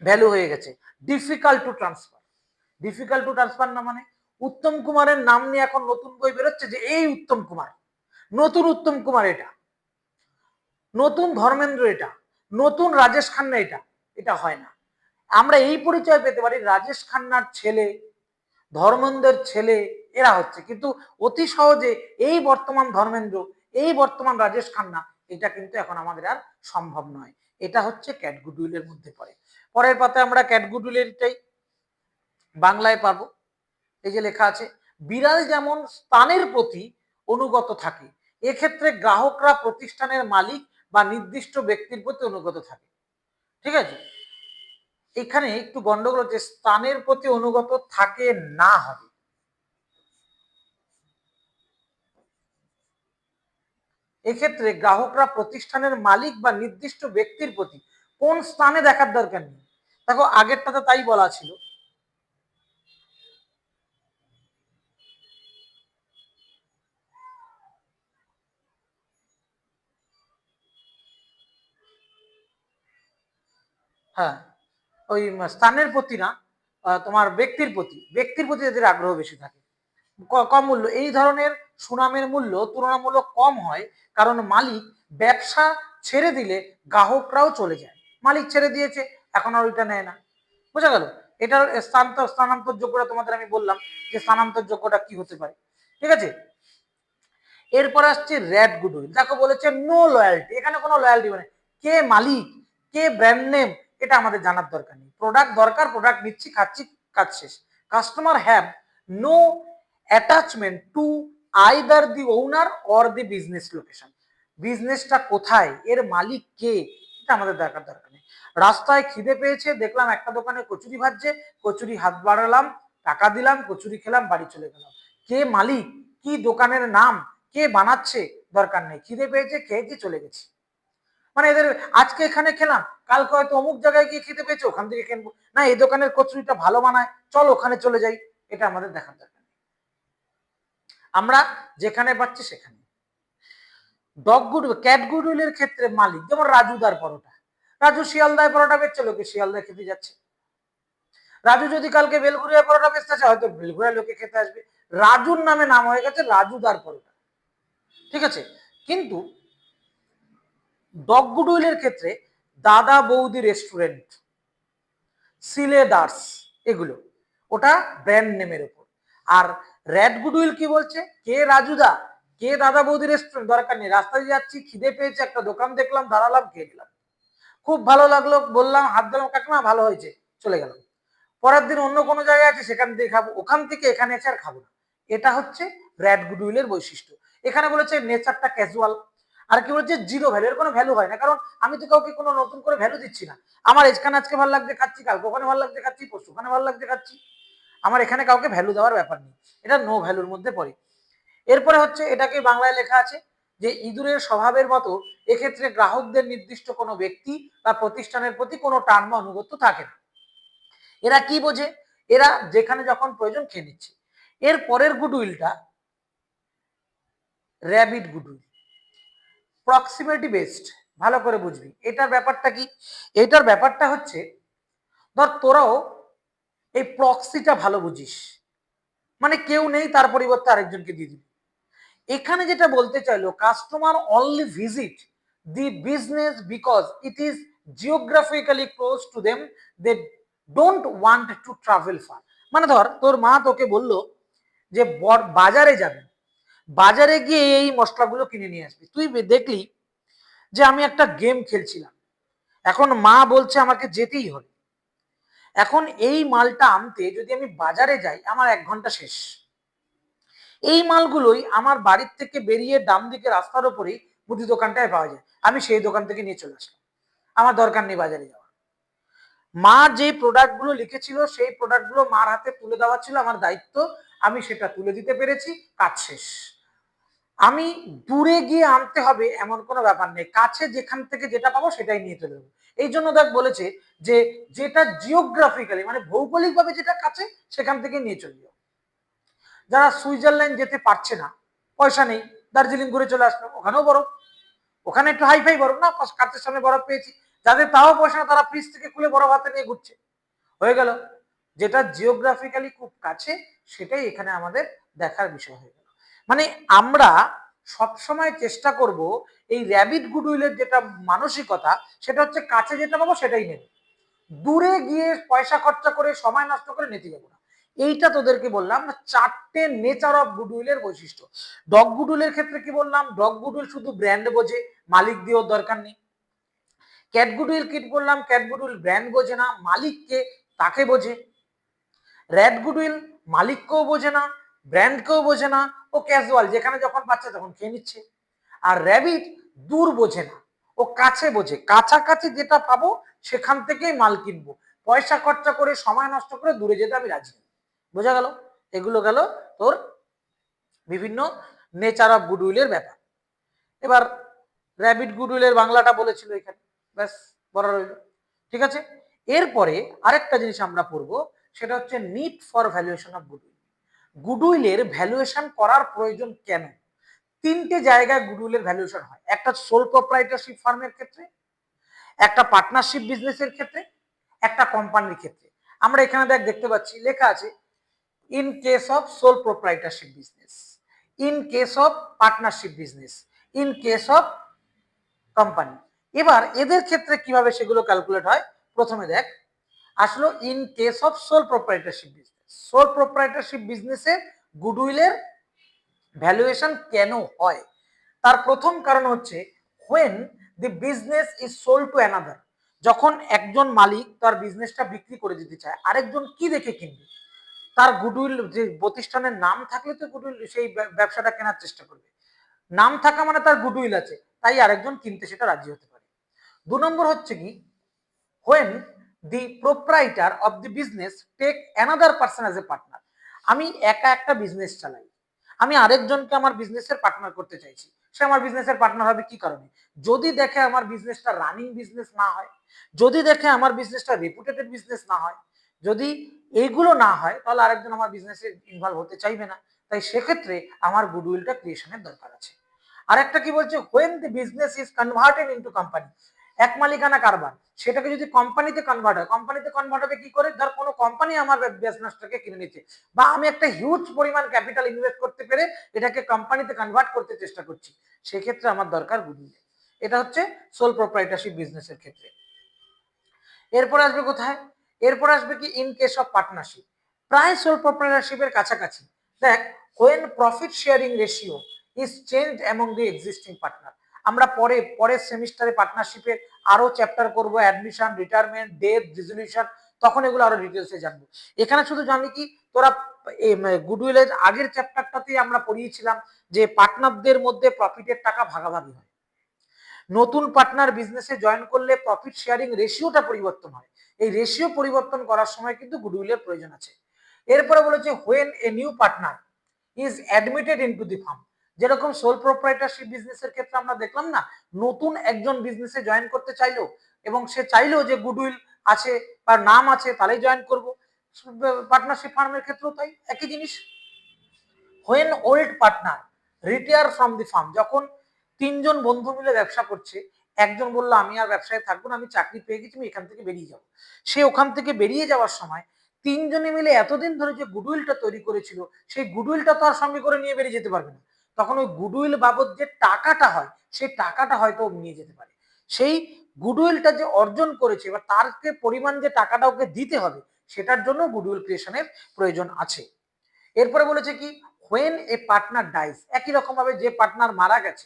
ভ্যালু হয়ে গেছে। Difficult to transfer, difficult to transfer না মানে উত্তম কুমারের নাম নিয়ে এখন নতুন বই বেরোচ্ছে যে এই উত্তম কুমার, নতুন উত্তম কুমার এটা, নতুন ধর্মেন্দ্র এটা, নতুন রাজেশ খান্না এটা, এটা হয় না। আমরা এই পরিচয় পেতে পারি রাজেশ খান্নার ছেলে, ধর্মেন্দ্রের ছেলে, এরা হচ্ছে, কিন্তু অতি সহজে এই বর্তমান ধর্মেন্দ্র, এই বর্তমান রাজেশ খান্না, এটা কিন্তু এখন আমাদের আর সম্ভব নয়। এটা হচ্ছে ক্যাট গুডউইলের মধ্যে পড়ে। পরের পাতায় আমরা ক্যাট গুডউইলেরটাই বাংলায় পাবো। এই যে লেখা আছে, বিড়াল যেমন স্থানের প্রতি অনুগত থাকে, এক্ষেত্রে গ্রাহকরা প্রতিষ্ঠানের মালিক বা নির্দিষ্ট ব্যক্তির প্রতি অনুগত থাকে। ঠিক আছে, এখানে একটু গন্ডগোল হচ্ছে, স্থানের প্রতি অনুগত থাকে না হবে। এক্ষেত্রে গ্রাহকরা প্রতিষ্ঠানের মালিক বা নির্দিষ্ট ব্যক্তির প্রতি, কোন স্থানে দেখার দরকার নেই। দেখো আগেরটাতে তাই বলা ছিল। হ্যাঁ, ওই স্থানের প্রতি না, তোমার ব্যক্তির প্রতি, ব্যক্তির প্রতি এদের আগ্রহ বেশি থাকে। কম মূল্য, এই ধরনের সুনামের মূল্য তুলনামূলক কম হয়, কারণ মালিক ব্যবসা ছেড়ে দিলে গ্রাহকরাও চলে যায়। মালিক ছেড়ে দিয়েছে, এখন আর ওইটা নেয় না। বোঝা গেল? এটার স্থানান্তর যোগ্যটা তোমাদের আমি বললাম যে স্থানান্তর যোগ্যটা কি হতে পারে। ঠিক আছে, এরপর আসছে রেড গুডউইল। দেখো বলেছে নো লয়্যালটি, এখানে কোনো লয়্যালটি মানে কে মালিক, কে ব্র্যান্ড নেম, এটা আমাদের জানার দরকার নেই। প্রোডাক্ট দরকার, প্রোডাক্ট নিচ্ছি, খাচ্ছি, কাজ শেষ। Customer have no attachment to either the owner or the business location, বিজনেসটা কোথায়, এর মালিক কে, এটা আমাদের দেখার দরকার নেই। রাস্তায় খিদে পেয়েছে, দেখলাম একটা দোকানে কচুরি ভাজছে, কচুরি হাত বাড়ালাম, টাকা দিলাম, কচুরি খেলাম, বাড়ি চলে গেলাম। কে মালিক, কি দোকানের নাম, কে বানাচ্ছে, দরকার নেই। খিদে পেয়েছে, খেয়েছি, চলে গেছি। মানে এদের আজকে এখানে খেলাম, কালকে হয়তো অমুক জায়গায় গিয়ে খিদে পেয়েছে, ওখান থেকে কিনবো, না এই দোকানের কচুরিটা ভালো বানায়, চল ওখানে চলে যাই, এটা আমাদের দেখার দরকার। আমরা যেখানে পাচ্ছি সেখানে। ডগ গুড ক্যাট গুডউইলের ক্ষেত্রে মালিক, যেমন রাজুদার পরোটা, রাজু শিয়ালদায় পরোটা বেচছে, লোকে শিয়ালদায় খেতে যাচ্ছে। রাজু যদি কালকে বেলঘুরিয়া পরোটা বেচতে চায়, হয়তো বেলঘুরিয়া লোকে খেতে আসবে। রাজুর নামে নাম হয়ে গেছে রাজুদার পরোটা। ঠিক আছে, কিন্তু ডগ গুডউইলের ক্ষেত্রে দাদা বৌদি রেস্টুরেন্ট, সিলেদার্স, এগুলো ওটা ব্র্যান্ড নেমের উপর। আর রেড গুডউইল কি বলছে, কে রাজুদা, কে দাদা বৌদি রেস্টুরেন্ট, দরকার নেই। রাস্তায় যাচ্ছি, খিদে পেয়েছে, একটা দোকান দেখলাম, দাঁড়ালাম, খেয়ে নিলাম, খুব ভালো লাগলো, বললাম, হাত দিলাম, কাকিমা ভালো হয়েছে, চলে গেলাম। পরের দিন অন্য কোনো জায়গায় আছে, সেখান থেকে খাবো, ওখান থেকে এখানে এসে আর খাবো না। এটা হচ্ছে রেড গুডউইলের বৈশিষ্ট্য। এখানে বলেছে নেচারটা ক্যাজুয়াল। আর কি বলছে, জিরো ভ্যালু, এর কোনো ভ্যালু হয় না, কারণ আমি তো কাউকে কোনো নতুন করে ভ্যালু দিচ্ছি না। আমার এখানে আজকে ভালো লাগছে খাচ্ছি, কালকে ওখানে ভালো লাগছে খাচ্ছি, পরশু ওখানে ভালো লাগছে খাচ্ছি, আমার এখানে কাউকে ভ্যালু দেওয়ার ব্যাপার নেই। এটা নো ভ্যালুর মধ্যে পড়ে। এরপরে হচ্ছে, এটাকে বাংলায় লেখা আছে যে ইঁদুরের স্বভাবের মতো এক্ষেত্রে গ্রাহকদের নির্দিষ্ট কোনো ব্যক্তি বা প্রতিষ্ঠানের প্রতি কোনো টান বা আনুগত্য থাকে না। এরা কি বোঝে, এরা যেখানে যখন প্রয়োজন খেয়ে নিচ্ছে। এর পরের গুডউইলটা র্যাবিট গুডউইল, প্রক্সিমিটি বেসড। ভালো করে বুঝবি এটার ব্যাপারটা কি। এটার ব্যাপারটা হচ্ছে, ধর তোরাও এই প্রক্সিটা ভালো বুঝিস, মানে কেউ নেই, তার পরিবর্তে আরেকজনকে দিয়ে দিবি। এখানে যেটা বলতে চাইলো, customer only visit the business because it is geographically close to them, they don't want to travel far. মানে ধর তোর মা তোকে বললো যে বাজারে যাবে, বাজারে গিয়ে এই মশলাগুলো কিনে নিয়ে আসবি, তুই দেখলি যে আমি একটা গেম খেলছিলাম, এখন মা বলছে আমাকে যেতেই হবে, এখন এই মালটা আনতে যদি আমি বাজারে যাই, আমার 1 ঘন্টা শেষ। এই মালগুলোই আমার বাড়ির থেকে বেরিয়ে ডান দিকে রাস্তার উপরেই মুদি দোকানটায় পাওয়া যায়, আমি সেই দোকান থেকে নিয়ে চলে আসলাম, আমার দরকার নেই বাজারে যাওয়া। মা যে প্রোডাক্টগুলো লিখেছিল সেই প্রোডাক্টগুলো মার হাতে তুলে দেওয়া ছিল আমার দায়িত্ব, আমি সেটা তুলে দিতে পেরেছি, কাজ শেষ। আমি দূরে গিয়ে আনতে হবে এমন কোনো ব্যাপার নেই, কাছে যেখান থেকে যেটা পাবো সেটাই নিয়ে চলে যাবো। এই জন্য দেখ বলেছে যে যেটা জিওগ্রাফিক্যালি মানে ভৌগোলিকভাবে যেটা কাছে সেখান থেকে নিয়ে চলে যাও। যারা সুইজারল্যান্ড যেতে পারছে না, পয়সা নেই, দার্জিলিং ঘুরে চলে আসলো, ওখানেও বরফ, ওখানে একটু হাইফাই বরফ না, কাছের সামনে বরফ পেয়েছি। যাদের তাও পয়সা না তারা ফ্রিজ থেকে খুলে বরফ হাতে নিয়ে ঘুরছে, হয়ে গেল। যেটা জিওগ্রাফিক্যালি খুব কাছে সেটাই এখানে আমাদের দেখার বিষয় হয়ে গেল। মানে আমরা সবসময় চেষ্টা করব এই র্যাবিট গুডউইলের যেটা মানসিকতা সেটা হচ্ছে কাছে যেটা পাবো সেটাই নেব, দূরে গিয়ে পয়সা খরচা করে সময় নষ্ট করে নিতে যাবো না। এইটা তোদেরকে বললাম না, চারটে নেচার অফ গুডউইলের বৈশিষ্ট্য। ডগ গুডউইলের ক্ষেত্রে কি বললাম, ডগ গুডউইল শুধু ব্র্যান্ড বোঝে, মালিক দিয়েও দরকার নেই। ক্যাট গুডউইল কি বললাম, ক্যাট গুডউইল ব্র্যান্ড বোঝে না, মালিককে তাকে বোঝে। র্যাট গুডউইল মালিককেও বোঝে না, ব্র্যান্ডকেও বোঝে না, ও ক্যাজুয়াল, যেখানে যখন পাচ্ছে তখন খেয়ে নিচ্ছে। আর র্যাবিট দূর বোঝে না, ও কাছে বোঝে, কাছাকাছি যেটা পাবো সেখান থেকেই মাল কিনবো, পয়সা খরচা করে সময় নষ্ট করে দূরে যেতে আমি রাজি নেই। বোঝা গেল? এগুলো গেল তোর বিভিন্ন নেচার অফ গুডউইলের ব্যাপার। এবার র্যাবিট গুডউইলের বাংলাটা বলেছিল এখানে, ব্যাস বড় রইল, ঠিক আছে। এরপরে আরেকটা জিনিস আমরা পড়বো, সেটা হচ্ছে need for valuation of goodwill. গুডউইলের ভ্যালুয়েশন করার প্রয়োজন কেন? তিনটে জায়গায় গুডউইলের ভ্যালুয়েশন হয়, একটা সোল প্রোপ্রাইটারশিপ ফার্মের ক্ষেত্রে, একটা পার্টনারশিপ বিজনেসের ক্ষেত্রে, একটা কোম্পানির ক্ষেত্রে। আমরা এখানে দেখতে পাচ্ছি লেখা আছে in case of sole proprietorship business, in case of partnership business, in case of company. এবার এদের ক্ষেত্রে কিভাবে সেগুলো ক্যালকুলেট হয়, প্রথমে দেখ আসলো in case of sole proprietorship business. Sole proprietorship বিজনেসে গুডউইলের ভ্যালুয়েশন কেন হয়, তার প্রথম কারণ হচ্ছে when the business is sold to another, যখন একজন মালিক তার বিজনেসটা বিক্রি করে দিতে চায়, আরেকজন কি দেখে কিনবে, তার গুডউইল, যে প্রতিষ্ঠানের নাম থাকলে তো গুডউইল সেই ব্যবসাটা কেনার চেষ্টা করবে, নাম থাকা মানে তার গুডউইল আছে, তাই আরেকজন কিনতে সেটা রাজি হতে পারে। 2 নম্বর হচ্ছে কি when the proprietor of the business take another person as a partner, আমি একা একটা বিজনেস চালাই, আমি আরেকজনকে আমার বিজনেসের পার্টনার করতে চাইছি, সে আমার বিজনেসের পার্টনার হবে কি কারণে, যদি দেখে আমার বিজনেসটা রানিং বিজনেস না হয়, যদি দেখে আমার বিজনেসটা রেপুটেটেড বিজনেস না হয়, যদি এইগুলো না হয় তাহলে আরেকজন আমার বিজনেসে ইনভলভ হতে চাইবে না, তাই সেক্ষেত্রে আমার গুডউইলটা ক্রিয়েশনের দরকার আছে। আর একটা কি বলছে when the business is converted into company, এক মালিকানা কারবার, সেটাকে যদি কোম্পানিতে কনভার্ট হয়, কোম্পানিতে কনভার্ট হবে কি করে, ধর কোনো কোম্পানি আমার বিজনেসটাকে কিনে নিচ্ছে, বা আমি একটা হিউজ পরিমাণ ক্যাপিটাল ইনভেস্ট করতে পেরে এটাকে কোম্পানিতে কনভার্ট করতে চেষ্টা করছি, সেক্ষেত্রে আমার দরকার গুডউইল। এটা হচ্ছে সোল প্রোপ্রাইটারশিপ বিজনেসের ক্ষেত্রে। এরপর আসবে কোথায়, এরপর আসবে কি ইন কেস অফ পার্টনারশিপ, প্রায় সোল প্রোপ্রাইটারশিপের কাছাকাছি। দেখ when profit sharing ratio is changed among the existing partner, আমরা পরের সেমিস্টারে পার্টনারশিপের আরো চ্যাপ্টার করব, অ্যাডমিশন, রিটায়ারমেন্ট, ডেথ, রেজলিউশন, তখন এগুলো আরো ডিটেলসে জানবো। এখানে শুধু জানি কি তোরা গুডউইলের আগের চ্যাপ্টারটাতে আমরা পড়িয়েছিলাম যে পার্টনারদের মধ্যে প্রফিটের টাকা ভাগাভাগি হয়, নতুন পার্টনার বিজনেসে জয়েন করলে প্রফিট শেয়ারিং রেশিওটা পরিবর্তন হয়, এই রেশিও পরিবর্তন করার সময় কিন্তু গুডউইলের প্রয়োজন আছে। এরপরে বলেছে when a new partner is admitted into the firm, যেরকম সোল প্রোপ্রাইটারশিপ বিজনেসের ক্ষেত্রে আমরা দেখলাম না, নতুন একজন বিজনেসে জয়েন করতে চাইলো এবং সে চাইলো যে গুডউইল আছে বা নাম আছে তাহলেই জয়েন করব, পার্টনারশিপ ফার্মের ক্ষেত্রেও তাই একই জিনিস। when old partner retire from the firm, যখন তিনজন বন্ধু মিলে ব্যবসা করছে, একজন বললো আমি আর ব্যবসায় থাকবো না, আমি চাকরি পেয়ে গেছি, আমি এখান থেকে বেরিয়ে যাবো, সে ওখান থেকে বেরিয়ে যাওয়ার সময় তিনজনে মিলে এতদিন ধরে যে গুডউইলটা তৈরি করেছিল সেই গুডউইলটা তো আর সঙ্গে করে নিয়ে বেরিয়ে যেতে পারবে না, তখন ওই গুডউইল বাবদ যে টাকাটা হয় সেই টাকাটা হয়তো নিয়ে যেতে পারে, সেই গুডউইলটা যে অর্জন করেছে এবার তারকে পরিমাণ যে টাকাটা ওকে দিতে হবে সেটার জন্য গুডউইল ক্রিয়েশনের প্রয়োজন আছে। এরপরে বলেছে কি when a partner dies, একই রকম ভাবে যে পার্টনার মারা গেছে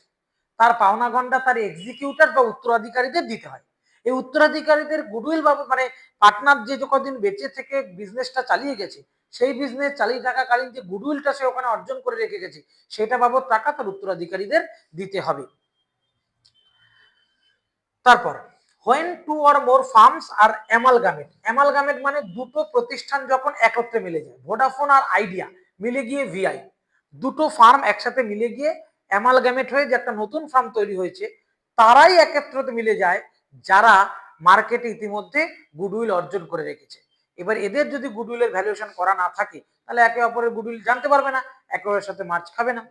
তার পাওনা গন্ডা তার এক্সিকিউটর বা উত্তরাধিকারীদের দিতে হয়, এই উত্তরাধিকারীদের গুডউইল বা মানে পার্টনার যে কদিন বেঁচে থেকে বিজনেসটা চালিয়ে গেছে সেই বিজনেস চালিয়ে থাকাকালীন যে গুডউইলটা সে ওখানে অর্জন করে রেখে গেছে সেটা বাবদ টাকা তার উত্তরাধিকারীদের দিতে হবে। তারপর when two or more firms are amalgamate মানে দুটো প্রতিষ্ঠান যখন একত্রে মিলে যায়, ভোডাফোন আর আইডিয়া মিলে গিয়ে ভিআই, দুটো ফার্ম একসাথে মিলে গিয়ে অ্যামালগামেট হয়ে যে একটা নতুন ফার্ম তৈরি হয়েছে, তারাই একত্রে মিলে যায় যারা মার্কেটে ইতিমধ্যে গুডউইল অর্জন করে রেখেছে। এবার এদের যদি গুডউইলের ভ্যালুয়েশন করা না থাকে তাহলে একে অপরের গুডউইল জানতে পারবে না, একে অপরের সাথে মার্চ খাবে না।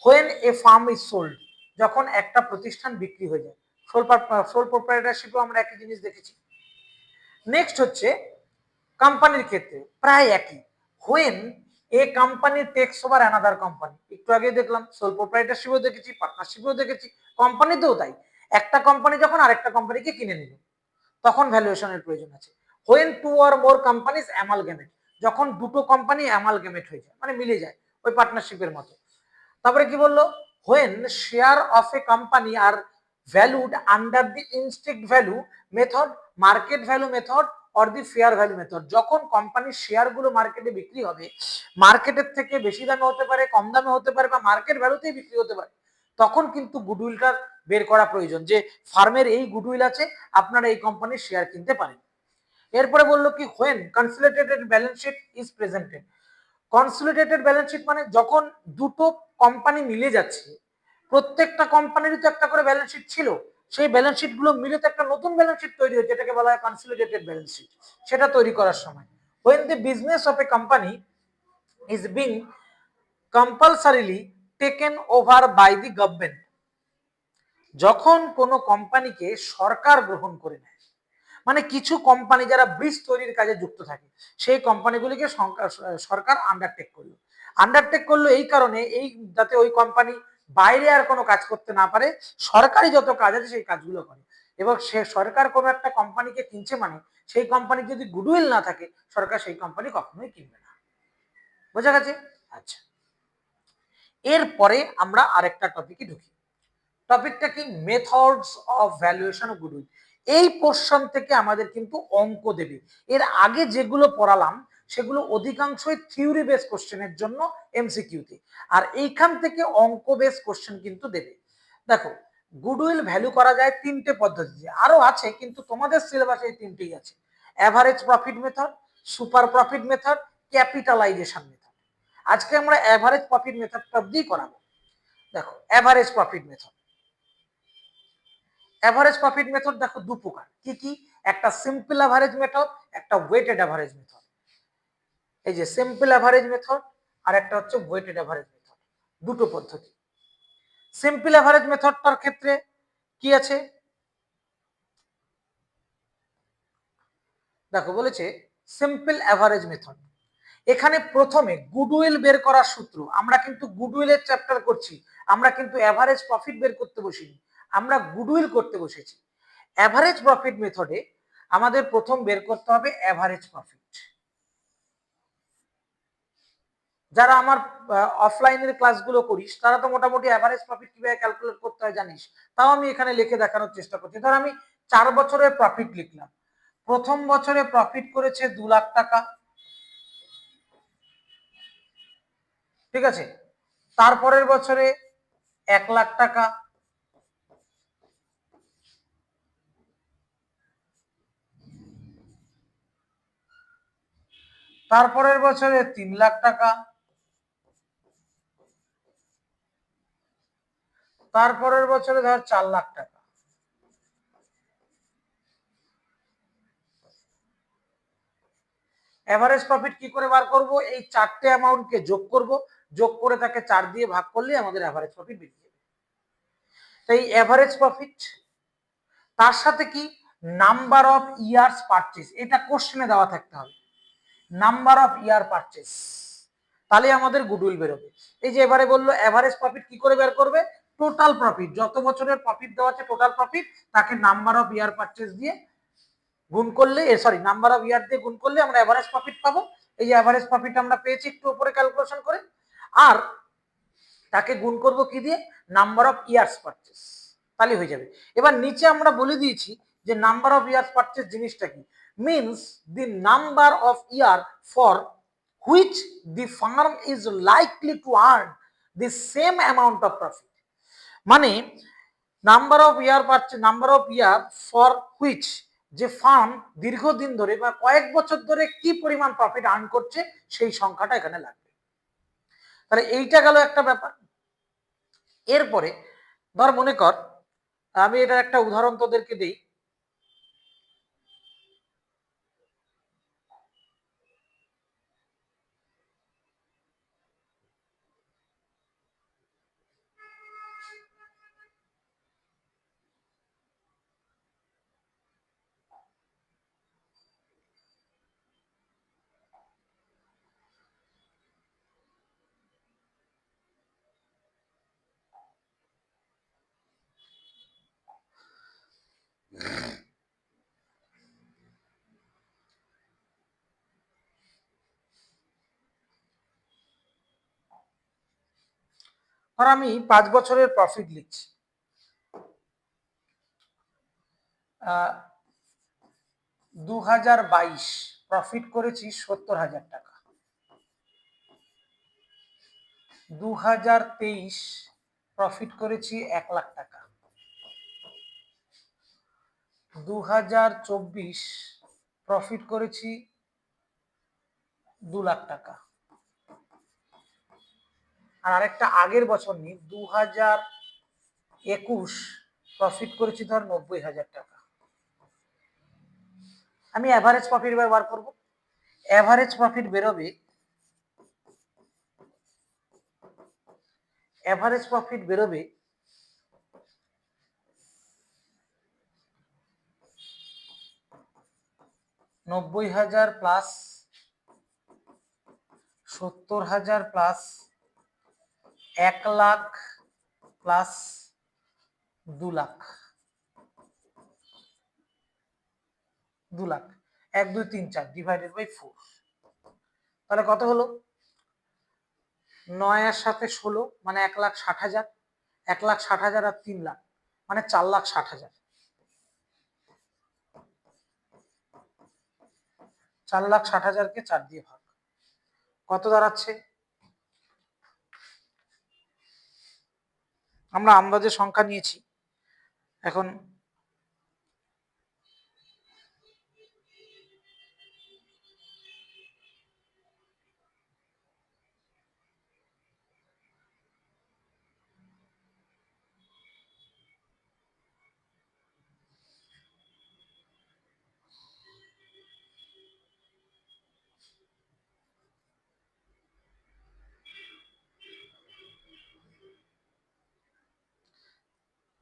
when a firm is sold, যখন একটা প্রতিষ্ঠান বিক্রি হয়ে যায়, সোল প্রোপ্রাইটারশিপও আমরা একই জিনিস দেখেছি। নেক্সট হচ্ছে কোম্পানির ক্ষেত্রে প্রায় একই, when a company takes over another company, একটু আগে দেখলাম সোল প্রোপ্রাইটারশিপও দেখেছি, পার্টনারশিপও দেখেছি, কোম্পানিতেও তাই, একটা কোম্পানি যখন আরেকটা কোম্পানিকে কিনে নিল তখন ভ্যালুয়েশনের প্রয়োজন আছে। when two or more companies amalgamate, যখন দুটো কোম্পানি অ্যামালগামেট হয়ে যায় মানে মিলে যায় ওই পার্টনারশিপের মতো। তারপরে কি বললো, when share of a company are valued under the instinct value method, market value method or the fair value method, যখন কোম্পানির শেয়ার গুলো মার্কেটে বিক্রি হবে, মার্কেটের থেকে বেশি দামে হতে পারে, কম দামে হতে পারে বা মার্কেট ভ্যালুতেই বিক্রি হতে পারে, তখন কিন্তু গুডউইলটা বের করা প্রয়োজন যে ফার্মের এই গুডউইল আছে, আপনারা এই কোম্পানির শেয়ার কিনতে পারেন। এরপরে বললো কি when consolidated balance sheet is presented, consolidated balance sheet মানে যখন দুটো কোম্পানি মিলে যাচ্ছে, প্রত্যেকটা কোম্পানিরই তো একটা করে ব্যালেন্স শিট ছিল, সেই ব্যালেন্স শিট গুলো মিলে তো একটা নতুন ব্যালেন্স শিট তৈরি হয়েছে, এটাকে বলা হয় কনসলিডেটেড ব্যালেন্স শিট। সেটা তৈরি করার সময় when the business of a company is being compulsorily taken over by the government, যখন কোনো কোম্পানিকে সরকার গ্রহণ করে নেয়, মানে কিছু কোম্পানি যারা ব্রিজ তৈরির কাজে যুক্ত থাকে সেই কোম্পানিগুলিকে সরকার আন্ডারটেক করলো এই কারণে, এই যাতে ওই কোম্পানি বাইরে আর কোনো কাজ করতে না পারে, সরকারি যত কাজ আছে সেই কাজগুলো করে। এবং সে সরকার কোনো একটা কোম্পানিকে কিনছে মানে সেই কোম্পানি যদি গুডউইল না থাকে সরকার সেই কোম্পানি কখনোই কিনবে না। বোঝা গেছে? আচ্ছা, এরপরে আমরা আরেকটা টপিকে ঢুকি। টপিকটা কি, methods of valuation of goodwill. এই পোর্শন থেকে আমাদের কিন্তু অঙ্ক দেবে। এর আগে যেগুলো পড়ালাম সেগুলো অধিকাংশই থিওরি বেস কোশ্চেনের জন্য এমসিকিউতে, আর এইখান থেকে অঙ্ক বেস কোশ্চেন কিন্তু দেবে। দেখো, গুডউইল ভ্যালু করা যায় তিনটে পদ্ধতিতে, আরো আছে কিন্তু তোমাদের সিলেবাসে এই তিনটেই আছে: average profit method, super profit method, capitalisation method. আজকে আমরা অ্যাভারেজ প্রফিট মেথডটা অবধি করাবো। দেখো, average profit method, average profit method দেখো দু প্রকার, কি কি, একটা সিম্পল এভারেজ মেথড, একটা ওয়েটেড এভারেজ মেথড। এই যে সিম্পল এভারেজ মেথড আর একটা হচ্ছে ওয়েটেড এভারেজ মেথড, দুটো পদ্ধতি। সিম্পল এভারেজ মেথডটার ক্ষেত্রে কি আছে দেখো, বলেছে সিম্পল এভারেজ মেথড, এখানে প্রথমে গুডউইল বের করার সূত্র, আমরা কিন্তু গুডউইলের চ্যাপ্টার করছি, আমরা কিন্তু এভারেজ প্রফিট বের করতে বসিনি, আমরা গুডউইল করতে বসেছি। এভারেজ প্রফিট মেথডে আমাদের প্রথম বের করতে হবে এভারেজ প্রফিট। যারা আমার অফলাইনের ক্লাসগুলো করিস তারা তো মোটামুটি এভারেজ প্রফিট কিভাবে ক্যালকুলেট করতে হয় জানিস, তাও আমি এখানে লিখে দেখানোর চেষ্টা করছি। ধর আমি 4 বছরের প্রফিট লিখলাম, প্রথম বছরে প্রফিট করেছে 2 লাখ টাকা, ঠিক আছে, তারপরের বছরে 1 লাখ টাকা, তারপরের বছরে 3 লাখ টাকা, তারপরের বছরে ধর 4 লাখ টাকা। এভারেজ প্রফিট কি করে বার করব, এই চারটে অ্যামাউন্টকে যোগ করব, যোগ করে তাকে 4 দিয়ে ভাগ করলে আমাদের এভারেজ প্রফিট বেরিয়ে যাবে। তাই এভারেজ প্রফিট, তার সাথে কি নাম্বার অফ ইয়ার্স পারচেজ, এটা কোশ্চেনে দেওয়া থাকতে হবে, নাম্বার অফ ইয়ার পারচেজ, তাহলে আমাদের গুডউইল বেরোবে। এই যে এবারে বললো এভারেজ প্রফিট কি করে বের করবে, টোটাল প্রফিট, যত বছরের প্রফিট দেওয়া আছে টোটাল প্রফিট, তাকে নাম্বার অফ ইয়ার পারচেজ দিয়ে গুণ করলে, সরি নাম্বার অফ ইয়ার দিয়ে গুণ করলে আমরা এভারেজ প্রফিট পাবো। এই যে এভারেজ প্রফিট আমরা পেয়েছি একটু উপরে ক্যালকুলেশন করে, আর তাকে গুণ করব কি দিয়ে, নাম্বার অফ ইয়ার্স পারচেজ, তাহলে হয়ে যাবে। এবার নিচে আমরা বলে দিয়েছি যে নাম্বার অফ ইয়ার্স পারচেজ জিনিসটা কি, means the number of year for which the farm is likely to earn the same amount of profit. মানে নাম্বার অফ ইয়ার পাচ্ছে, number of year for which, যে ফার্ম দীর্ঘদিন ধরে বা কয়েক বছর ধরে কি পরিমাণ প্রফিট আর্ন করছে সেই সংখ্যাটা এখানে লাগবে। তাহলে এইটা গেল একটা ব্যাপার। এরপরে ধর মনে কর, আমি এটার একটা উদাহরণ তোদেরকে দিই। আর আমি 5 বছরের প্রফিট লিখছি, 2022 প্রফিট করেছি 70,000 টাকা, 2023 প্রফিট করেছি 1,00,000 টাকা, 2024 প্রফিট করেছি 2,00,000 টাকা। আর আরেকটা আগের বছর নিই, 2021 প্রফিট করেছি ধর 90,000 টাকা। আমি অ্যাভারেজ প্রফিট এবার বার করবো। অ্যাভারেজ প্রফিট বেরোবে, অ্যাভারেজ প্রফিট বেরোবে 90,000 plus 70,000 plus 1,00,000 plus 2,00,000, 2,00,000, 1 2 3 4 divided by 4। তাহলে কত হলো? 9 এর সাথে 16 মানে 1,60,000, 1,60,000 আর 3,00,000 মানে 4,60,000। 4,60,000কে 4 দিয়ে ভাগ, কত দাঁড়াচ্ছে? আমরা আন্দাজে সংখ্যা নিয়েছি। এখন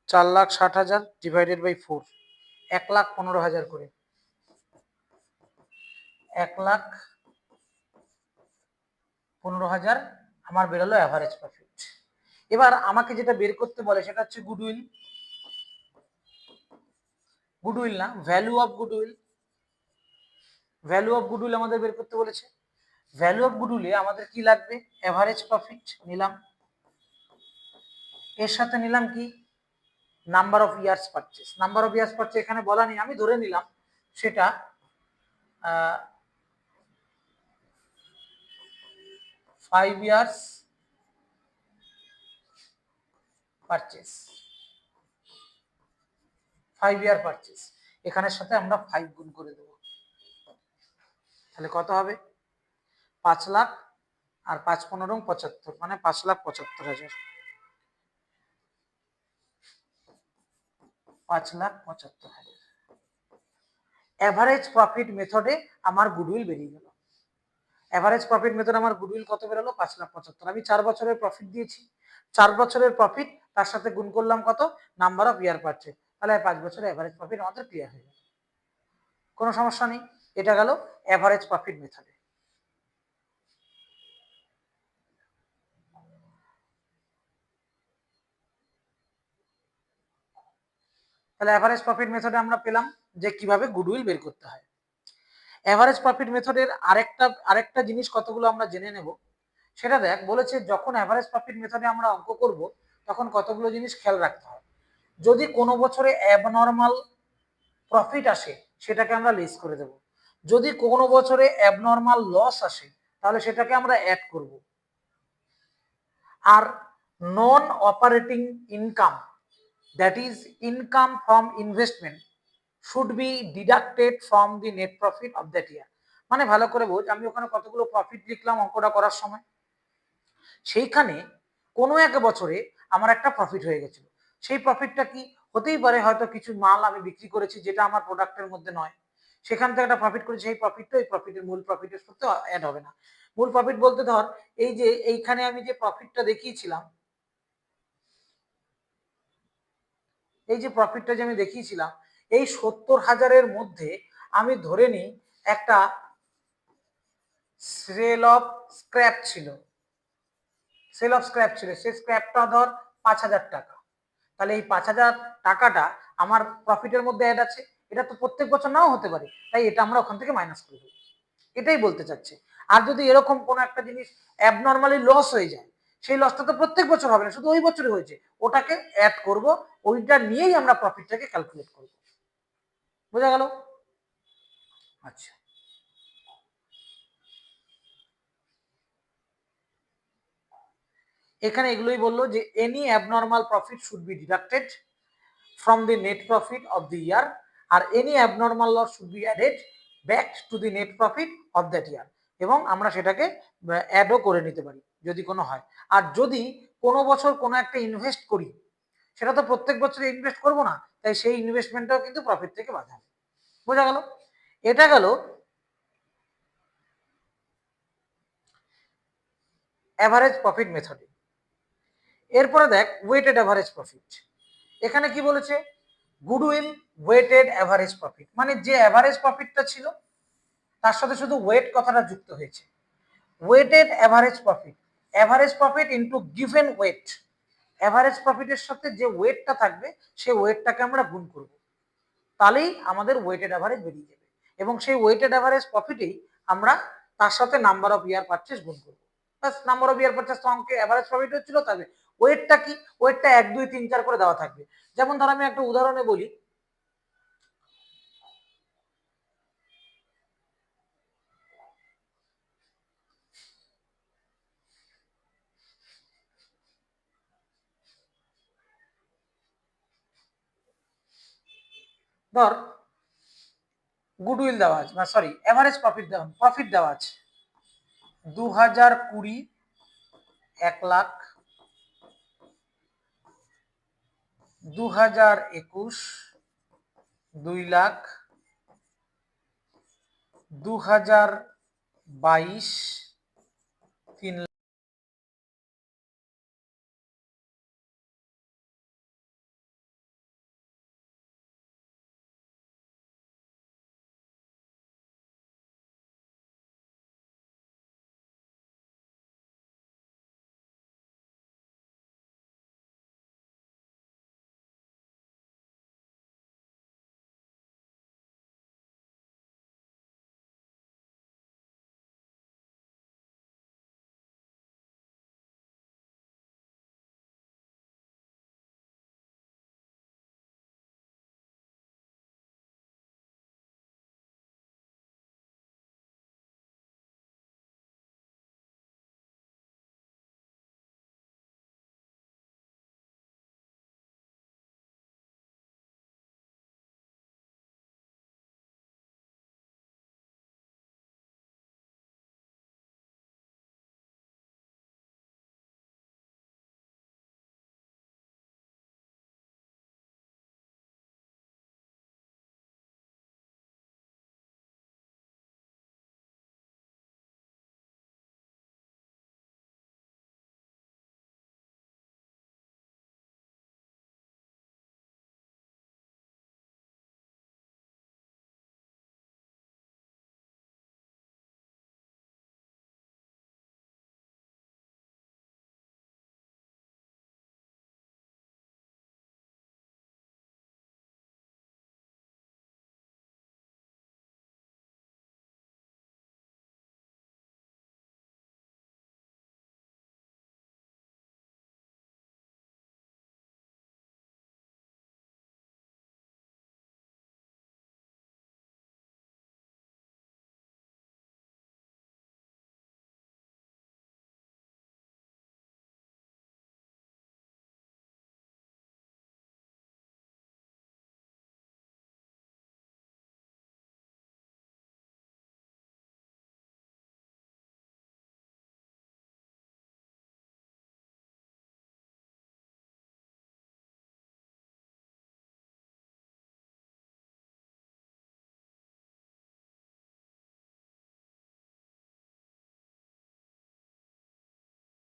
4,60,000 ডিভাইডেড বাই 4, 1,15,000 করে, 1,15,000 আমার বেরোলো অ্যাভারেজ প্রফিট। এবার আমাকে যেটা বের করতে বলে সেটা হচ্ছে গুডউইল, গুডউইল না, value of goodwill. Value of goodwill আমাদের বের করতে বলেছে। ভ্যালু অফ গুডউইলে আমাদের কি লাগবে? অ্যাভারেজ প্রফিট নিলাম, এর সাথে নিলাম কি? Number of years purchase. Number of years purchase এখানে বলা নেই, আমি ধরে নিলাম সেটা 5 ইয়ার্স পারচেস, 5 ইয়ার পারচেস। এখানের সাথে আমরা 5 গুণ করে দেব, তাহলে কত হবে? 5,00,000 আর 5 15 75 মানে 5,75,000, 5,75,000। এভারেজ প্রফিট মেথডে আমার গুডউইল বেরিয়ে গেল। এভারেজ প্রফিট মেথডে আমার গুডউইল কত বেরোলো? 5,75,000। আমি 4 বছরের প্রফিট দিয়েছি, 4 বছরের প্রফিট তার সাথে গুণ করলাম কত? নাম্বার অফ ইয়ার পারচেস, তাহলে 5 বছরের এভারেজ প্রফিট আমাদের ক্লিয়ার হয়ে গেল, কোনো সমস্যা নেই। এটা গেল এভারেজ প্রফিট মেথডে। তাহলে এভারেজ প্রফিট মেথডে আমরা পেলাম যে কিভাবে গুডউইল বের করতে হয়। এভারেজ প্রফিট মেথডের আরেকটা জিনিস কতগুলো আমরা জেনে নেব, সেটা দেখ। বলেছে যখন এভারেজ প্রফিট মেথডে আমরা অঙ্ক করব তখন কতগুলো জিনিস খেয়াল রাখতে হবে। যদি কোনো বছরে অ্যাবনর্মাল প্রফিট আসে সেটাকে আমরা লেস করে দেব, যদি কোনো বছরে অ্যাবনর্মাল লস আসে তাহলে সেটাকে আমরা অ্যাড করব, আর non operating income that is income from investment should be deducted from the net profit of that year. মানে ভালো করে বোঝ, আমি ওখানে কতগুলো প্রফিট লিখলাম অঙ্কটা করার সময়, সেইখানে কোনো এক বছরে আমার একটা প্রফিট হয়ে গেছিল। সেই প্রফিটটা কি হতেই পারে, হয়তো কিছু মাল আমি বিক্রি করেছি যেটা আমার প্রোডাক্টের মধ্যে নয়, সেখান থেকে একটা প্রফিট করেছি, সেই প্রফিটটা ওই প্রফিটের মূল প্রফিটের সাথে অ্যাড হবে না। মূল প্রফিট বলতে ধর এই যে এইখানে আমি যে প্রফিটটা দেখিয়েছিলাম, এই যে প্রফিটটা যে আমি দেখিয়েছিলাম, এই 70,000-এর মধ্যে আমি ধরে নিই একটা সেল অফ স্ক্র্যাপ ছিল, সেল অফ স্ক্র্যাপ ছিল, সেই স্ক্র্যাপটা ধর 5,000 টাকা। তাহলে এই 5,000 টাকাটা আমার প্রফিটের মধ্যে অ্যাড আছে। এটা তো প্রত্যেক বছর নাও হতে পারে, তাই এটা আমরা ওখান থেকে মাইনাস করে দেবো, এটাই বলতে চাচ্ছি। আর যদি এরকম কোনো একটা জিনিস অ্যাবনর্মালি লস হয়ে যায়, সেই লসটা তো প্রত্যেক বছর হবে না, শুধু ওই বছরই হয়েছে, ওটাকে অ্যাড করব, ওইটা নিয়েই আমরা প্রফিটটাকে ক্যালকুলেট করব। বোঝা গেল? আচ্ছা, এখানে এগুলোই বললো যে any abnormal profit should be deducted from the net profit of the year, আর any abnormal loss should be added back to the net profit of that year, এবং আমরা সেটাকে অ্যাডও করে নিতে পারি যদি কোনো হয়। আর যদি কোনো বছর কোনো একটা ইনভেস্ট করি, সেটা তো প্রত্যেক বছরে ইনভেস্ট করব না, তাই সেই ইনভেস্টমেন্টটাও কিন্তু প্রফিট থেকে বাদ হবে। বোঝা গেল? এটা গেল অ্যাভারেজ প্রফিট মেথডে। এরপরে দেখ ওয়েটেড অ্যাভারেজ প্রফিট। এখানে কি বলেছে? গুডউইল ওয়েটেড অ্যাভারেজ প্রফিট, মানে যে অ্যাভারেজ প্রফিটটা ছিল তার সাথে শুধু ওয়েট কথাটা যুক্ত হয়েছে। Weighted average profit, average profit into given weight, average প্রফিটের সাথে যে ওয়েটটা থাকবে সেই ওয়েটটাকে আমরা গুণ করব, তাহলেই আমাদের ওয়েটেড অ্যাভারেজ বেরিয়ে যাবে, এবং সেই ওয়েটেড অ্যাভারেজ প্রফিটেই আমরা তার সাথে নাম্বার অফ ইয়ার পারচেস গুণ করব। বাস, নাম্বার অফ ইয়ার পারচেস তো অঙ্কে অ্যাভারেজ প্রফিট হচ্ছিল, তবে ওয়েটটা কি, ওয়েটটা 1 2 3 4 করে দেওয়া থাকবে। যেমন ধর আমি একটা উদাহরণে বলি, ধর গুডউইল দেওয়া আছে, না সরি অ্যাভারেজ প্রফিট দেওয়া আছে 2020, 1 লাখ, 2021, 2 লাখ, 2022, 3 লাখ।